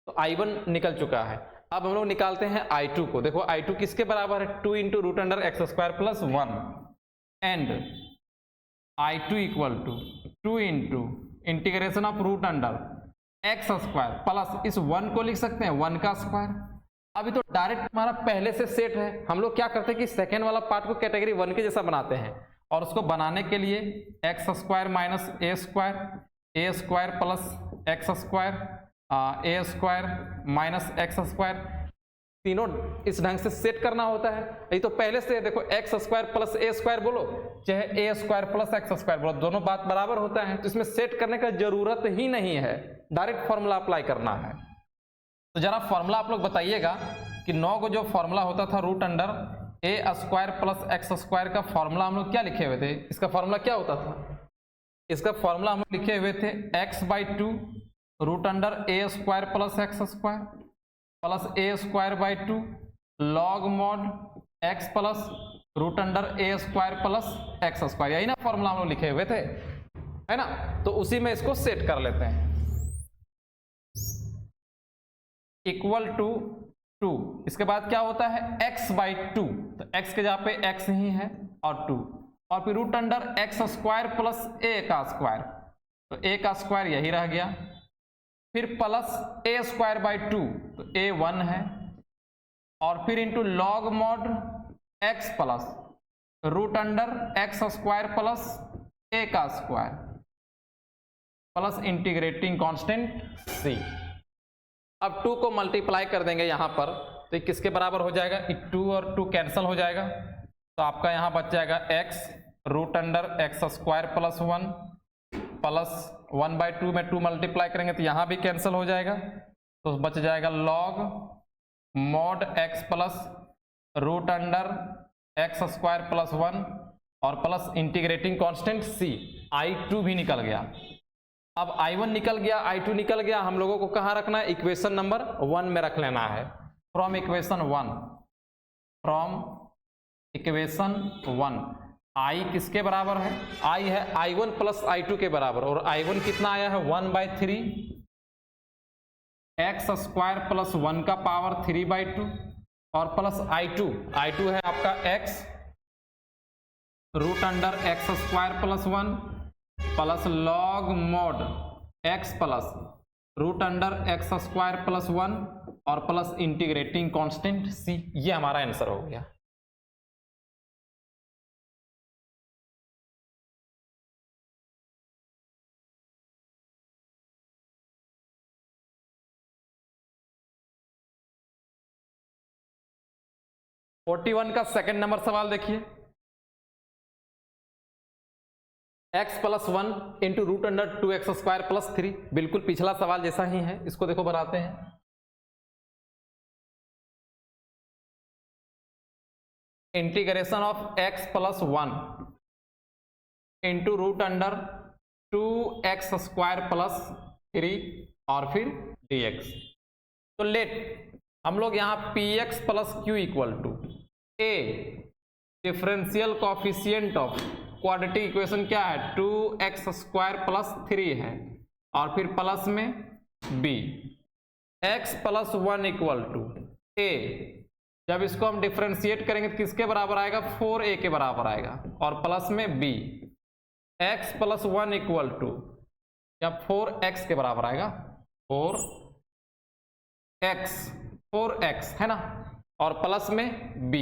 तो I1 निकल चुका है। अब हम लोग निकालते हैं I2 को। देखो I2 किसके बराबर है 2 into root under x square plus 1, and I2 equal to 2 into integration of root under x square plus इस 1 को लिख सकते हैं 1 का स्क्वायर। अभी तो डायरेक्ट हमारा पहले से सेट है, हम लोग क्या करते हैं कि सेकेंड वाला पार्ट को कैटेगरी 1 के जैसा बनाते हैं, और उसको बनाने के लिए x square minus a square plus x square A square minus x square, तीनों इस ढंग से सेट करना होता है। ये तो पहले से देखो x square plus a square बोलो चाहे ए स्क्वायर प्लस एक्स स्क्वायर बोलो, दोनों बात बराबर होता है, तो इसमें सेट करने का जरूरत ही नहीं है, डायरेक्ट फॉर्मूला अप्लाई करना है। तो जरा फॉर्मूला आप लोग बताइएगा कि 9 को जो फॉर्मूला होता था root under a square plus x square का फॉर्मूला हम लोग क्या लिखे हुए थे, इसका फॉर्मूला क्या होता था, इसका फॉर्मूला हम लिखे हुए थे x/2 root under a square plus x square plus a square by 2 log mod x plus root under a square plus x square, यही ना फॉर्मूला हम लोग लिखे हुए थे, है ना। तो उसी में इसको सेट कर लेते हैं, इक्वल टू 2। इसके बाद क्या होता है x बाई 2, तो x के जगह पे x ही है और 2, और फिर root under x square plus a का स्क्वायर, तो a का स्क्वायर यही रह गया, फिर प्लस a स्क्वायर बाई 2, तो a 1 है, और फिर into log mod x plus root under x square plus a का square plus integrating constant c। अब 2 को मल्टीप्लाई कर देंगे यहाँ पर, तो ये किसके बराबर हो जाएगा, 2 और 2 कैंसिल हो जाएगा, तो आपका यहाँ बच जाएगा x root under x square plus 1 plus 1 by 2 में 2 मल्टीप्लाई करेंगे तो यहाँ भी कैंसिल हो जाएगा, तो बच जाएगा log mod x plus root under x square plus 1 और plus integrating constant c। i2 भी निकल गया। अब i1 निकल गया, i2 निकल गया, हम लोगों को कहाँ रखना है, इक्वेशन नंबर 1 में रख लेना है। फ्रॉम इक्वेशन 1 i किसके बराबर है, i है i1 प्लस i2 के बराबर, और i1 कितना आया है 1/3 एक्स स्क्वायर प्लस 1 का पावर 3/2 और प्लस i2 है आपका x root under x square plus 1 plus log mod x plus root under x square plus 1 और प्लस इंटीग्रेटिंग कांस्टेंट c। ये हमारा आंसर हो गया। फोर्टी 41 का सेकंड नंबर सवाल देखिए, x plus 1 into root under 2x square plus 3, बिल्कुल पिछला सवाल जैसा ही है, इसको देखो बनाते हैं। Integration of x plus 1 into root under 2x square plus 3 और फिर dx। तो लेट हम लोग यहाँ px plus q equal to a differential coefficient of quadratic equation क्या है 2x स्क्वायर प्लस 3 है, और फिर प्लस में b x plus 1 equal to a। जब इसको हम डिफरेंशिएट करेंगे तो किसके बराबर आएगा 4a के बराबर आएगा, और प्लस में b x plus 1 equal to या 4x के बराबर आएगा 4x है ना, और प्लस में b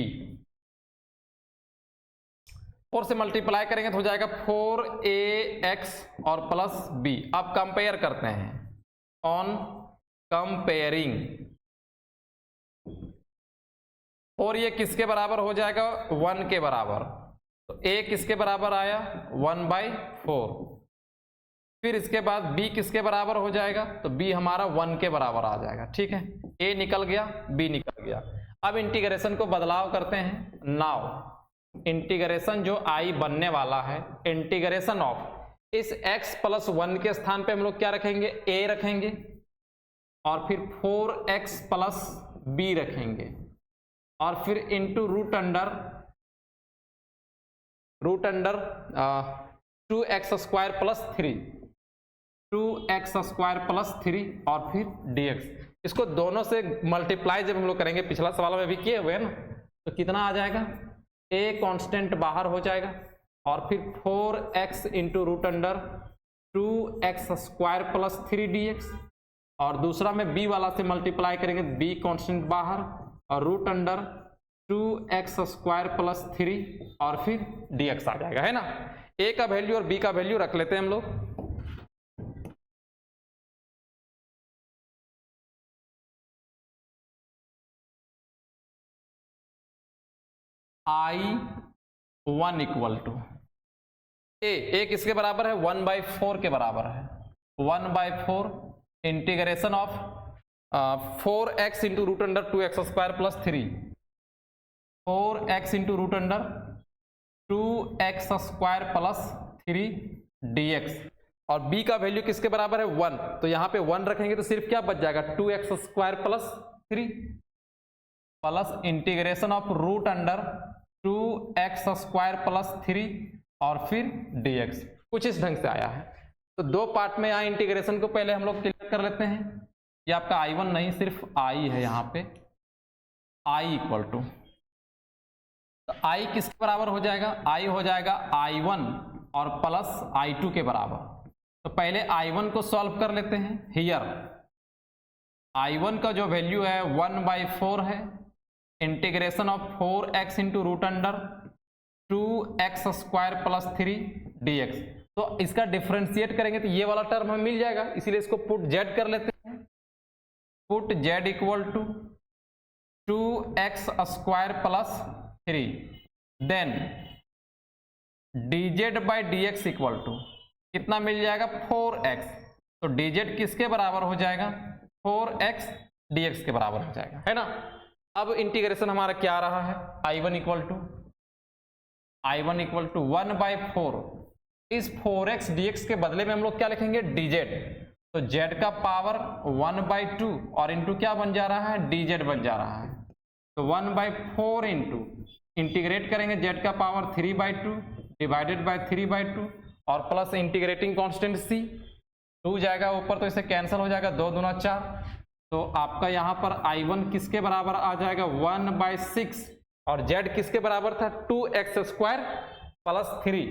4 से मल्टीप्लाई करेंगे तो हो जाएगा 4ax और प्लस b। अब कंपेयर करते हैं, ऑन कंपेयरिंग, और ये किसके बराबर हो जाएगा 1 के बराबर, तो a किसके बराबर आया 1/4। फिर इसके बाद b किसके बराबर हो जाएगा, तो b हमारा 1 के बराबर आ जाएगा। ठीक है, a निकल गया, b निकल गया। अब इंटीग्रेशन को बदलाव करते हैं। नाउ इंटीग्रेशन जो i बनने वाला है, इंटीग्रेशन ऑफ इस x प्लस 1 के स्थान पे हम लोग क्या रखेंगे a रखेंगे, और फिर 4x प्लस b रखेंगे, और फिर into root under 2x square plus 3 2x square plus 3 और फिर dx। इसको दोनों से मल्टीप्लाई जब हम लोग करेंगे, पिछला सवाल में भी किए हुए हैं ना, तो कितना आ जाएगा a कांस्टेंट बाहर हो जाएगा, और फिर 4x into root under 2x square plus 3 dx, और दूसरा में b वाला से मल्टीप्लाई करेंगे, b कांस्टेंट बाहर और root under 2x square plus 3 और फिर dx आ जाएगा, है ना। a का वैल्यू और b का वैल्यू रख लेते हैं हम लोग। I1 इक्वल टू a किसके बराबर है 1/4 के बराबर है, 1/4 integration of 4x into root under 2x square plus 3 4x into root under 2x square plus 3 dx, और b का वैल्यू किसके बराबर है 1, तो यहाँ पे 1 रखेंगे तो सिर्फ क्या बच जाएगा 2x square plus 3, plus integration of root under 2x² plus 3 और फिर dx। कुछ इस ढंग से आया है। तो दो पार्ट में यहाँ इंटीग्रेशन को पहले हम लोग क्लियर कर लेते हैं। ये आपका I1 नहीं, सिर्फ I है यहाँ पे, I इक्वल टू, तो I किसके बराबर हो जाएगा? I हो जाएगा I1 और प्लस I2 के बराबर। तो पहले I1 को सॉल्व कर लेते हैं। हियर I1 का जो वैल्यू है 1/4 है, integration of 4x into root under 2x² plus 3 dx। तो इसका डिफ्रेंशिएट करेंगे तो ये वाला टर्म हमें मिल जाएगा, इसीलिए इसको पुट z कर लेते हैं। Put z equal to 2x² plus 3, then dz by dx equal to कितना मिल जाएगा? 4x। तो dz किसके बराबर हो जाएगा? 4x dx के बराबर हो जाएगा, है ना। अब इंटीग्रेशन हमारा क्या आ रहा है? I1 इक्वल टू 1/4, इस 4x dx के बदले में हम लोग क्या लिखेंगे? dz। तो z का पावर 1/2 और इंटू क्या बन जा रहा है? dz बन जा रहा है। तो 1/4 इंटू इंटीग्रेट करेंगे z का पावर 3/2 डिवाइडेड बाय 3/2 और प्लस इंटीग्रेटिंग कांस्टेंट c, 2 जाएगा ऊपर तो इसे कैंसिल हो जाएगा, 2 दूना 4। तो आपका यहाँ पर I1 किसके बराबर आ जाएगा? 1/6 और z किसके बराबर था? 2x² प्लस 3,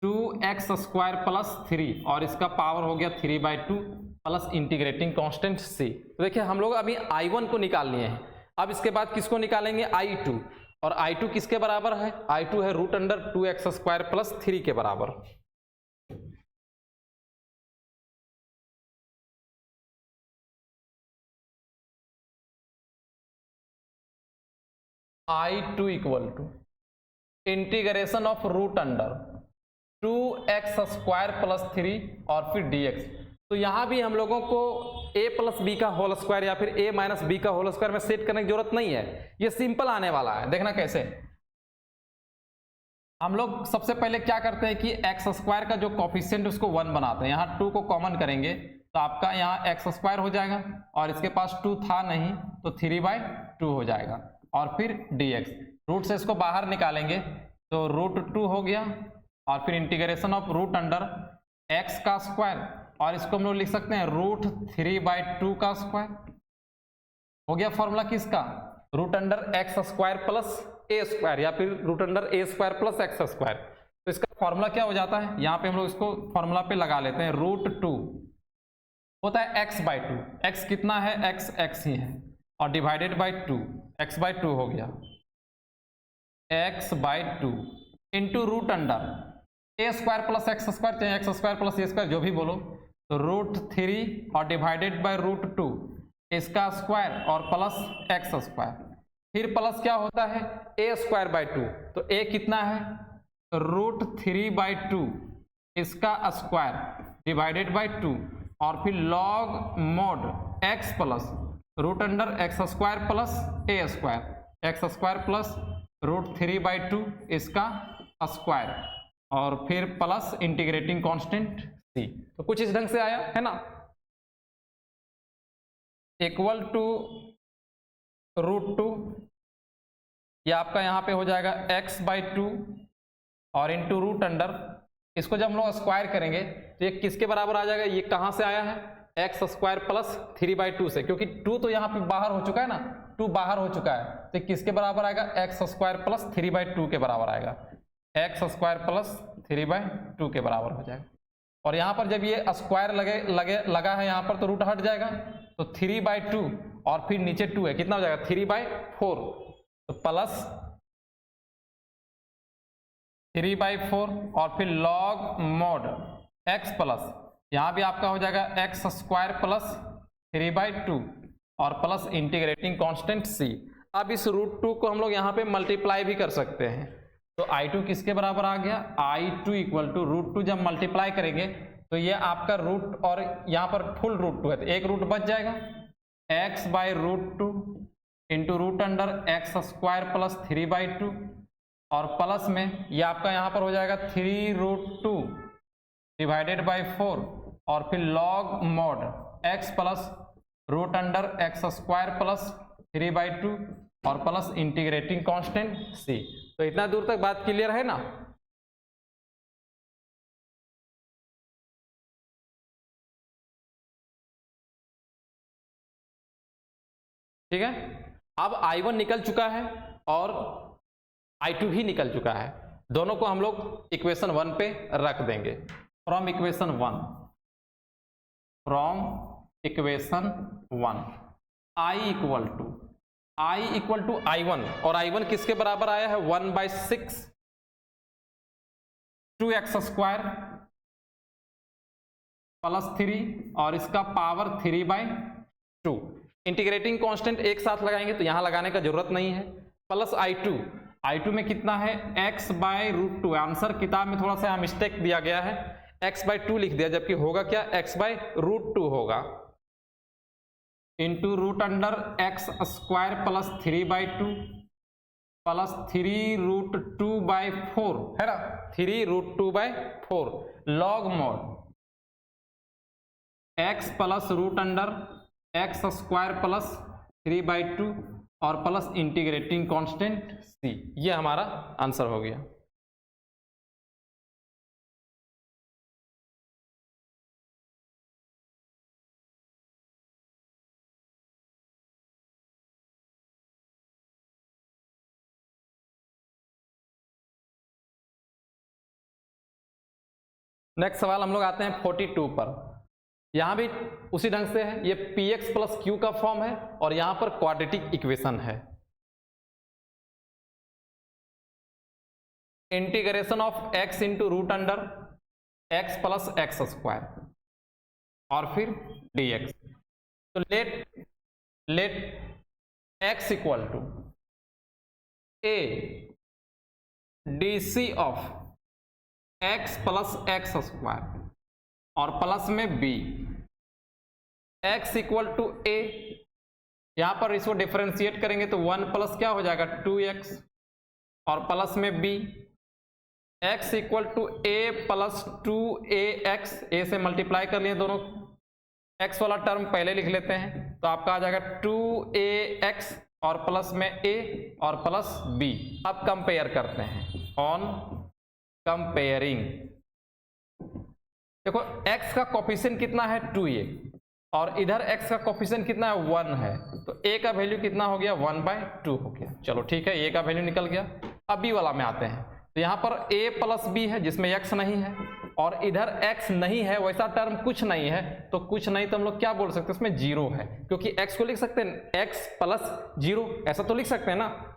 2x² प्लस 3 और इसका पावर हो गया 3/2 प्लस इंटीग्रेटिंग कांस्टेंट c। तो देखिए हम लोग अभी I1 को निकाल लिए हैं। अब इसके बाद किसको निकालेंगे? I2। और I2 किसके बराबर है? I2 है रूट अंडर 2x² प्लस 3 के बराबर। I2 equal to integration of root under 2x² plus 3 और फिर dx। तो यहां भी हम लोगों को a प्लस बी का होल स्क्वायर या फिर a माइनस बी का होल स्क्वायर में सेट करने की जरूरत नहीं है, ये सिंपल आने वाला है। देखना कैसे। हम लोग सबसे पहले क्या करते हैं कि x² का जो कोफिशिएंट उसको 1 बनाते हैं। यहाँ 2 को कॉमन करेंगे तो आपका यहाँ x² हो जाएगा और इसके पास 2 था नहीं तो 3/2 हो जाएगा और फिर dx। रूट से इसको बाहर निकालेंगे तो √2 हो गया और फिर integration of root under x का स्क्वायर और इसको हम लोग लिख सकते हैं √3/2 का स्क्वायर। हो गया फॉर्मूला किसका? Root under x² plus a² या फिर root under a² plus x²। तो इसका फॉर्मूला क्या हो जाता है? यहाँ पे हम लोग इसको फॉर्मूला पे लगा लेते हैं। √2 होता है x/2, x कितना है? x ही है और डिवाइडेड बाई 2, x/2 हो गया, x/2 into root under a² plus x² चाहे x² प्लस a² जो भी बोलो, तो √3 और डिवाइडेड बाय √2 इसका स्क्वायर और प्लस x²। फिर प्लस क्या होता है? a²/2, तो a कितना है? √3/2 इसका स्क्वायर डिवाइडेड बाय 2 और फिर log mod x plus root under x² plus a², x² plus √3/2 इसका स्क्वायर और फिर प्लस इंटीग्रेटिंग कांस्टेंट c। तो कुछ इस ढंग से आया है ना, इक्वल टू √2, ये आपका यहाँ पे हो जाएगा x/2 और इंटू रूट अंडर, इसको जब हम लोग स्क्वायर करेंगे तो ये किसके बराबर आ जाएगा? ये कहाँ से आया है? x² प्लस 3/2 से, क्योंकि 2 तो यहाँ पे बाहर हो चुका है ना, 2 बाहर हो चुका है तो किसके बराबर आएगा? x² प्लस 3/2 के बराबर आएगा, x² प्लस 3/2 के बराबर हो जाएगा। और यहाँ पर जब ये स्क्वायर लगा है यहाँ पर तो रूट हट जाएगा, तो 3/2 और फिर नीचे 2 है, कितना हो जाएगा? 3/4, तो प्लस 3/4 और फिर लॉग मोड x प्लस, यहाँ भी आपका हो जाएगा x² प्लस 3/2 और प्लस इंटीग्रेटिंग कांस्टेंट c। अब इस √2 को हम लोग यहाँ पे मल्टीप्लाई भी कर सकते हैं, तो I2 किसके बराबर आ गया? I2 इक्वल टू √2 जब मल्टीप्लाई करेंगे तो ये आपका रूट और यहाँ पर फुल √2 है तो एक रूट बच जाएगा, x/√2 into root under x² plus 3/2 और प्लस में ये आपका यहाँ पर हो जाएगा 3√2 डिवाइडेड बाई 4 और फिर log mod x plus root under x² plus 3/2 और प्लस इंटीग्रेटिंग कांस्टेंट c। तो इतना दूर तक बात क्लियर है ना? ठीक है, अब I1 निकल चुका है और I2 भी निकल चुका है, दोनों को हम लोग इक्वेशन 1 पे रख देंगे। From equation 1 I equal to I1, और I1 किसके बराबर आया है? 1/6 2x² प्लस 3 और इसका पावर 3/2। इंटीग्रेटिंग कांस्टेंट एक साथ लगाएंगे तो यहां लगाने का जरूरत नहीं है। प्लस I2 में कितना है? x/√2। आंसर किताब में थोड़ा सा मिस्टेक दिया गया है, x/2 लिख दिया, जबकि होगा क्या? x/√2 होगा, इंटू √x² प्लस 3/2 प्लस 3√2/4 है ना, 3√2/4 log mod x plus √x² plus 3/2 और प्लस इंटीग्रेटिंग कांस्टेंट c। ये हमारा आंसर हो गया। नेक्स्ट सवाल हम लोग आते हैं 42 पर। यहां भी उसी ढंग से है, ये px प्लस q का फॉर्म है और यहां पर क्वाड्रेटिक इक्वेशन है। Integration of x into √x plus x² और फिर dx। तो let x equal to a dc of x plus x² और प्लस में b। x equal to a, यहां पर इसको डिफरेंशिएट करेंगे तो 1 प्लस क्या हो जाएगा? 2x और प्लस में b। x equal to a plus 2ax, a से मल्टीप्लाई कर लिए दोनों, x वाला टर्म पहले लिख लेते हैं तो आपका आ जाएगा 2ax और प्लस में a और प्लस b। अब कंपेयर करते हैं, ऑन कंपेयरिंग। देखो x का कोफिशिएंट कितना है? 2a और इधर x का कोफिशिएंट कितना है? 1 है, तो a का वैल्यू कितना हो गया? 1/2 हो गया। चलो ठीक है, a का वैल्यू निकल गया। अब b वाला में आते हैं, तो यहाँ पर a प्लस b है जिसमें x नहीं है और इधर x नहीं है, वैसा टर्म कुछ नहीं है, तो कुछ नहीं तो हम लोग क्या बोल सकते हैं? उसमें 0 है, क्योंकि x को लिख सकते हैं x प्लस 0, ऐसा तो लिख सकते हैं ना।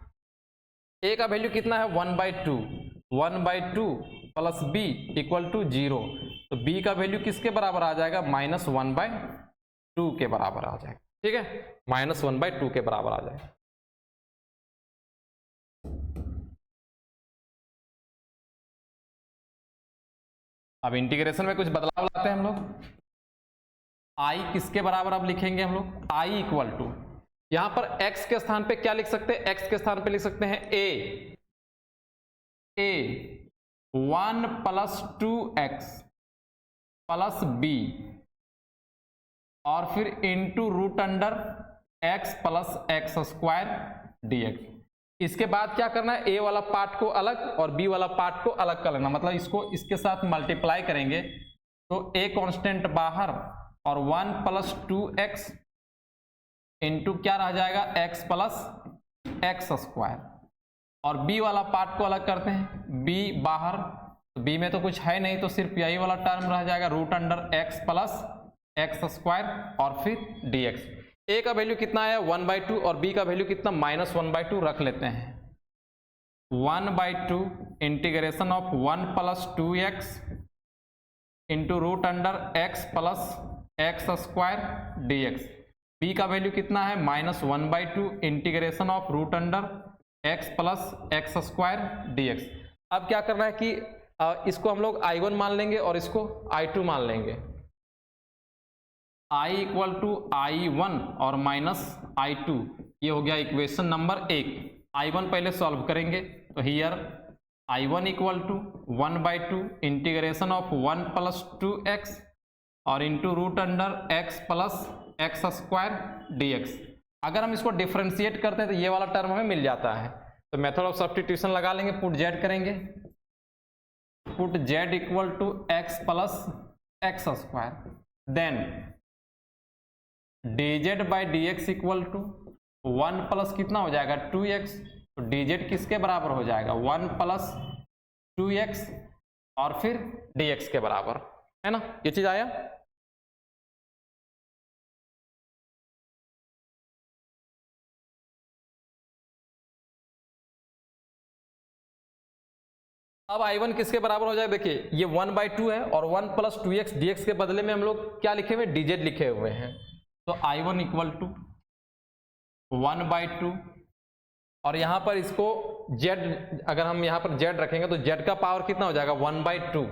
a का वैल्यू कितना है? 1/2 प्लस b इक्वल टू 0, तो b का वैल्यू किसके बराबर आ जाएगा? -1/2 के बराबर आ जाएगा। ठीक है, -1/2 के बराबर आ जाएगा। अब इंटीग्रेशन में कुछ बदलाव लाते हैं हम लोग। i किसके बराबर अब लिखेंगे हम लोग? i इक्वल टू, यहां पर x के स्थान पे क्या लिख सकते हैं? x के स्थान पे लिख सकते हैं a 1 plus 2x plus b और फिर into √x plus x² dx। इसके बाद क्या करना है? a वाला पार्ट को अलग और b वाला पार्ट को अलग कर लेना, मतलब इसको इसके साथ मल्टीप्लाई करेंगे तो a कांस्टेंट बाहर और 1 प्लस 2x इंटू क्या रह जाएगा? x प्लस x² और b वाला पार्ट को अलग करते हैं, b बाहर, तो b में तो कुछ है नहीं तो सिर्फ यही वाला टर्म रह जाएगा √x प्लस x² और फिर dx। a का वैल्यू कितना है? 1/2 और b का वैल्यू कितना? -1/2 रख लेते हैं। 1/2 integration of 1 plus 2x into √x plus x² dx। b का वैल्यू कितना है? -1/2 integration of √x plus x² dx। अब क्या करना है कि इसको हम लोग I1 मान लेंगे और इसको I2 मान लेंगे। I इक्वल टू I1 और माइनस I2, ये हो गया इक्वेशन नंबर 1। I1 पहले सॉल्व करेंगे तो here I1 equal to 1/2 integration of 1 plus 2x और into √x plus x² dx। अगर हम इसको डिफरेंशिएट करते हैं तो ये वाला टर्म हमें मिल जाता है। तो मेथड ऑफ सब्स्टिट्यूशन लगा लेंगे, पुट जेड करेंगे, put z equal to x plus x square, then d z by d x equal to 1 plus कितना हो जाएगा 2x, तो डी जेड किसके बराबर हो जाएगा 1 प्लस 2x और फिर dx के बराबर, है ना, ये चीज आया। अब I1 किसके बराबर हो जाए, देखिए ये 1/2 है और 1 प्लस 2x dx के बदले में हम लोग क्या लिखे हुए dz लिखे हुए हैं, तो I1 इक्वल टू 1/2 और यहाँ पर इसको z, अगर हम यहाँ पर z रखेंगे तो z का पावर कितना हो जाएगा 1/2,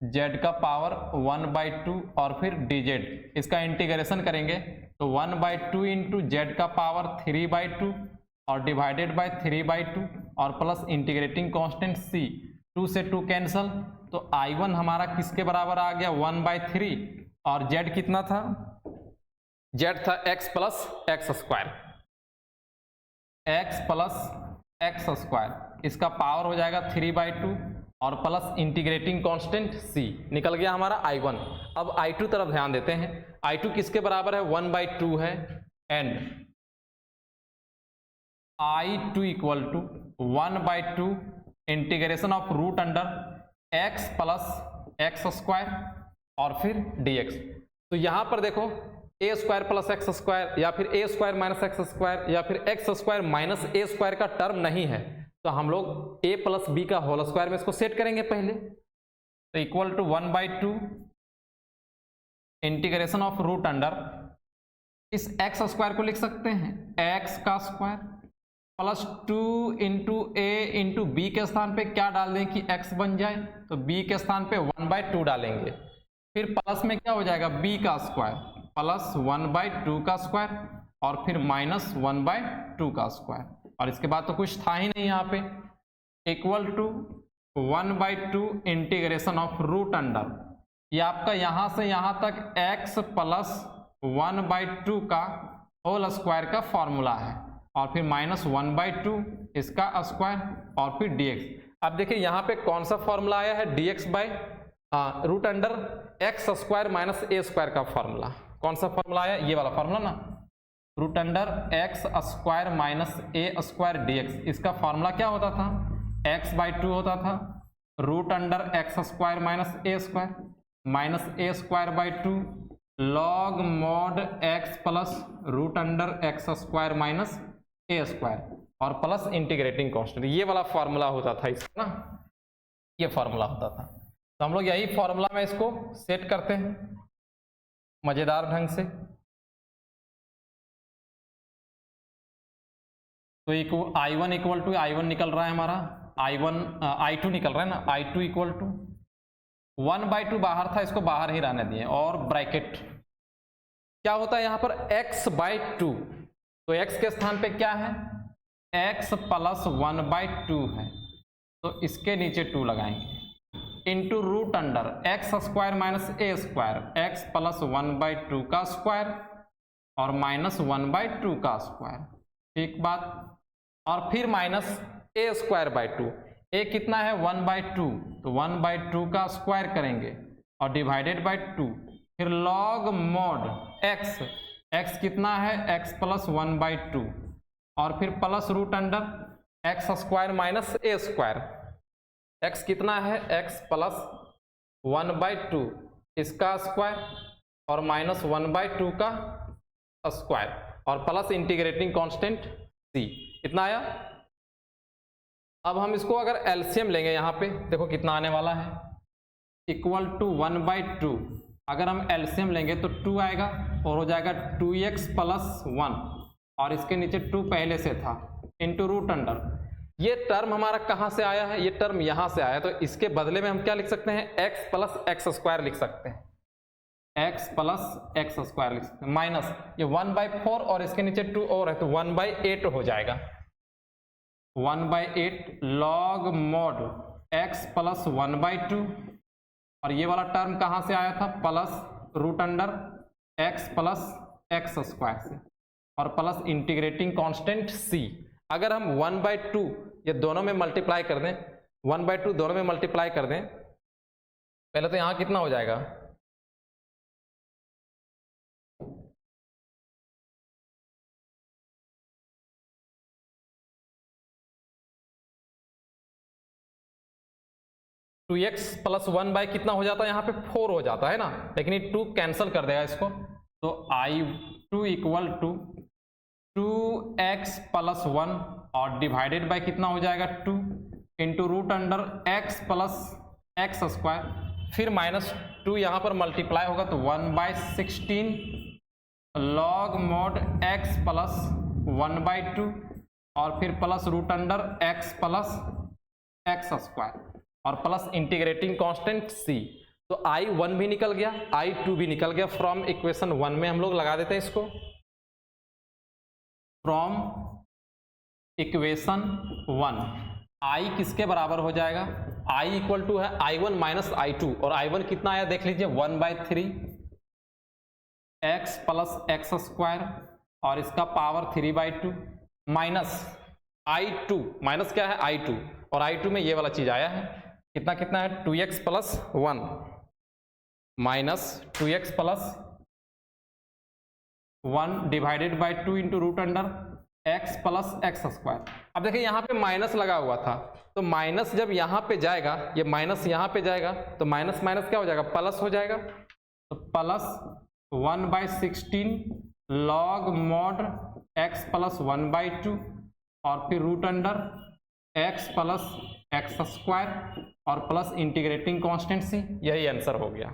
z का पावर 1/2 और फिर dz, इसका इंटीग्रेशन करेंगे तो 1/2 इंटू जेड का पावर 3/2 और डिवाइडेड बाय 3/2 और प्लस इंटीग्रेटिंग कांस्टेंट c, 2 से 2 कैंसल, तो I1 हमारा किसके बराबर आ गया 1/3 और z कितना था, z था x plus x square, x plus x square, इसका पावर हो जाएगा 3/2 और प्लस इंटीग्रेटिंग कांस्टेंट c, निकल गया हमारा I1। अब I2 तरफ ध्यान देते हैं, I2 किसके बराबर है 1/2 है, and I2 equal to 1/2 integration of root under x plus x square और फिर dx। तो यहां पर देखो a स्क्वायर प्लस एक्स स्क्वायर या फिर a स्क्वायर माइनस एक्स स्क्वायर या फिर x square minus a square का टर्म नहीं है, तो हम लोग a प्लस बी का होल स्क्वायर में इसको सेट करेंगे पहले, तो equal to 1/2 integration of root under, इस एक्स स्क्वायर को लिख सकते हैं x का स्क्वायर प्लस 2 इंटू ए इंटू बी के स्थान पे क्या डाल दें कि x बन जाए, तो b के स्थान पे 1/2 डालेंगे, फिर प्लस में क्या हो जाएगा b का स्क्वायर प्लस 1/2 का स्क्वायर और फिर माइनस 1/2 का स्क्वायर, और इसके बाद तो कुछ था ही नहीं यहाँ पे, equal to 1/2 integration of root under, ये आपका यहाँ से यहाँ तक x प्लस 1/2 का होल स्क्वायर का फॉर्मूला है और फिर माइनस 1/2 इसका स्क्वायर और फिर dx। अब देखिए यहाँ पे कौन सा फॉर्मूला आया है, dx by root under x square minus a square का फॉर्मूला, कौन सा फॉर्मूला आया, ये वाला फॉर्मूला ना, root under x square minus a square dx, इसका फॉर्मूला क्या होता था x/2 होता था, root under x square minus a square minus a square by 2 log mod x plus root under x square minus a square और plus integrating constant, ये वाला formula होता था इसका ना, ये फॉर्मूला होता था। तो हम लोग यही फॉर्मूला में इसको सेट करते हैं मजेदार ढंग से, तो I1 इक्वल टू I1 निकल रहा है हमारा, I2 निकल रहा है ना, I2 इक्वल टू 1/2 बाहर था, इसको बाहर ही रहने दिए, और ब्रैकेट क्या होता है यहाँ पर x/2, तो x के स्थान पे क्या है x प्लस 1/2 है, तो इसके नीचे 2 लगाएंगे into root under x square minus a square x plus 1/2 का स्क्वायर और माइनस 1/2 का स्क्वायर, ठीक बात, और फिर माइनस ए स्क्वायर बाई 2, ए कितना है 1/2, तो 1/2 का स्क्वायर करेंगे और डिवाइडेड बाई 2, फिर लॉग मॉड एक्स, एक्स कितना है x प्लस 1/2 और फिर plus root under x square minus a square, x कितना है x प्लस 1/2 इसका स्क्वायर और माइनस 1/2 का स्क्वायर और प्लस इंटीग्रेटिंग कांस्टेंट c, इतना आया। अब हम इसको अगर एलसीएम लेंगे यहाँ पे देखो कितना आने वाला है, इक्वल टू 1/2, अगर हम एलसीएम लेंगे तो 2 आएगा और हो जाएगा 2x प्लस 1 और इसके नीचे 2 पहले से था इंटू रूट अंडर, ये टर्म हमारा कहाँ से आया है, ये टर्म यहाँ से आया, तो इसके बदले में हम क्या लिख सकते हैं x प्लस एक्स स्क्वायर लिख सकते हैं, x प्लस एक्स स्क्वायर लिख सकते हैं, माइनस ये 1/4 और इसके नीचे 2 और है तो 1/8 हो जाएगा, 1/8 लॉग मॉड x प्लस 1/2 और ये वाला टर्म कहाँ से आया था plus root under x plus x square से, और प्लस इंटीग्रेटिंग कांस्टेंट c। अगर हम 1/2 ये दोनों में मल्टीप्लाई कर दें, 1/2 दोनों में मल्टीप्लाई कर दें, पहले तो यहां कितना हो जाएगा, टू एक्स प्लस 1 बाय कितना हो जाता है, यहाँ पे 4 हो जाता है ना, लेकिन ये 2 कैंसिल कर देगा इसको, तो I2 equal to 2x plus 1 और डिवाइडेड बाय कितना हो जाएगा 2 into root under x plus x square, फिर -2 यहाँ पर मल्टीप्लाई होगा तो 1/16 लॉग मोड x प्लस 1/2 और फिर plus root under x plus x square और प्लस इंटीग्रेटिंग कांस्टेंट c। तो I1 भी निकल गया, I2 भी निकल गया। फ्रॉम इक्वेशन 1 में हम लोग लगा देते हैं इसको, फ्रॉम इक्वेशन 1 I किसके बराबर हो जाएगा, I इक्वल टू है I1 माइनस I2 और I1 कितना आया देख लीजिए 1/3 x प्लस एक्स स्क्वायर और इसका पावर 3/2 माइनस I2, माइनस क्या है I2 और I2 में ये वाला चीज आया है, कितना कितना है 2x plus 1 minus 2x plus 1 divided by 2 into root under x plus x square. अब देखिए यहाँ पे माइनस लगा हुआ था, तो माइनस जब यहाँ पे जाएगा, ये माइनस यहाँ पे जाएगा तो माइनस माइनस क्या हो जाएगा, प्लस हो जाएगा, तो plus 1/16 log mod x plus 1/2 और फिर root under x plus x square और प्लस इंटीग्रेटिंग कांस्टेंट c। यही आंसर हो गया।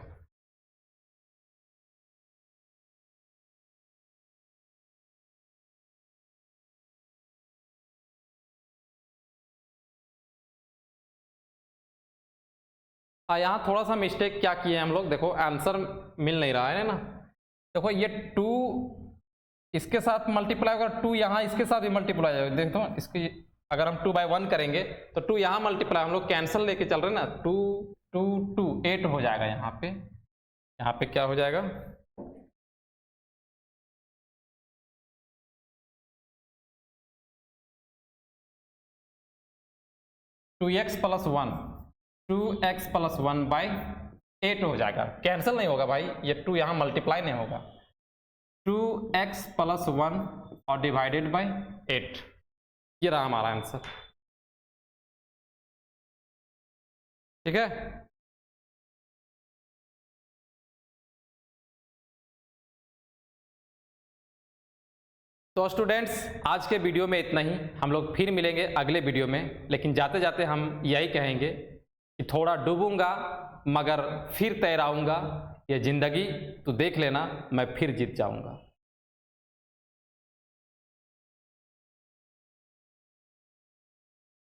यहाँ थोड़ा सा मिस्टेक क्या किए हम लोग, देखो आंसर मिल नहीं रहा है ना, देखो ये 2 इसके साथ मल्टीप्लाई होगा, 2 यहाँ इसके साथ भी मल्टीप्लाई होगा, देखो इसकी अगर हम 2/1 करेंगे तो 2 यहाँ मल्टीप्लाई, हम लोग कैंसिल लेके चल रहे हैं ना, 2 2 2 8 हो जाएगा, यहाँ पे क्या हो जाएगा, टू एक्स प्लस 1/8 हो जाएगा, कैंसिल नहीं होगा भाई, ये 2 यहाँ मल्टीप्लाई नहीं होगा, 2x प्लस 1 और डिवाइडेड बाय 8, ये रहा हमारा आंसर। ठीक है, तो स्टूडेंट्स आज के वीडियो में इतना ही, हम लोग फिर मिलेंगे अगले वीडियो में, लेकिन जाते जाते हम यही कहेंगे कि थोड़ा डूबूंगा मगर फिर तैराऊंगा, ये जिंदगी तो देख लेना मैं फिर जीत जाऊंगा।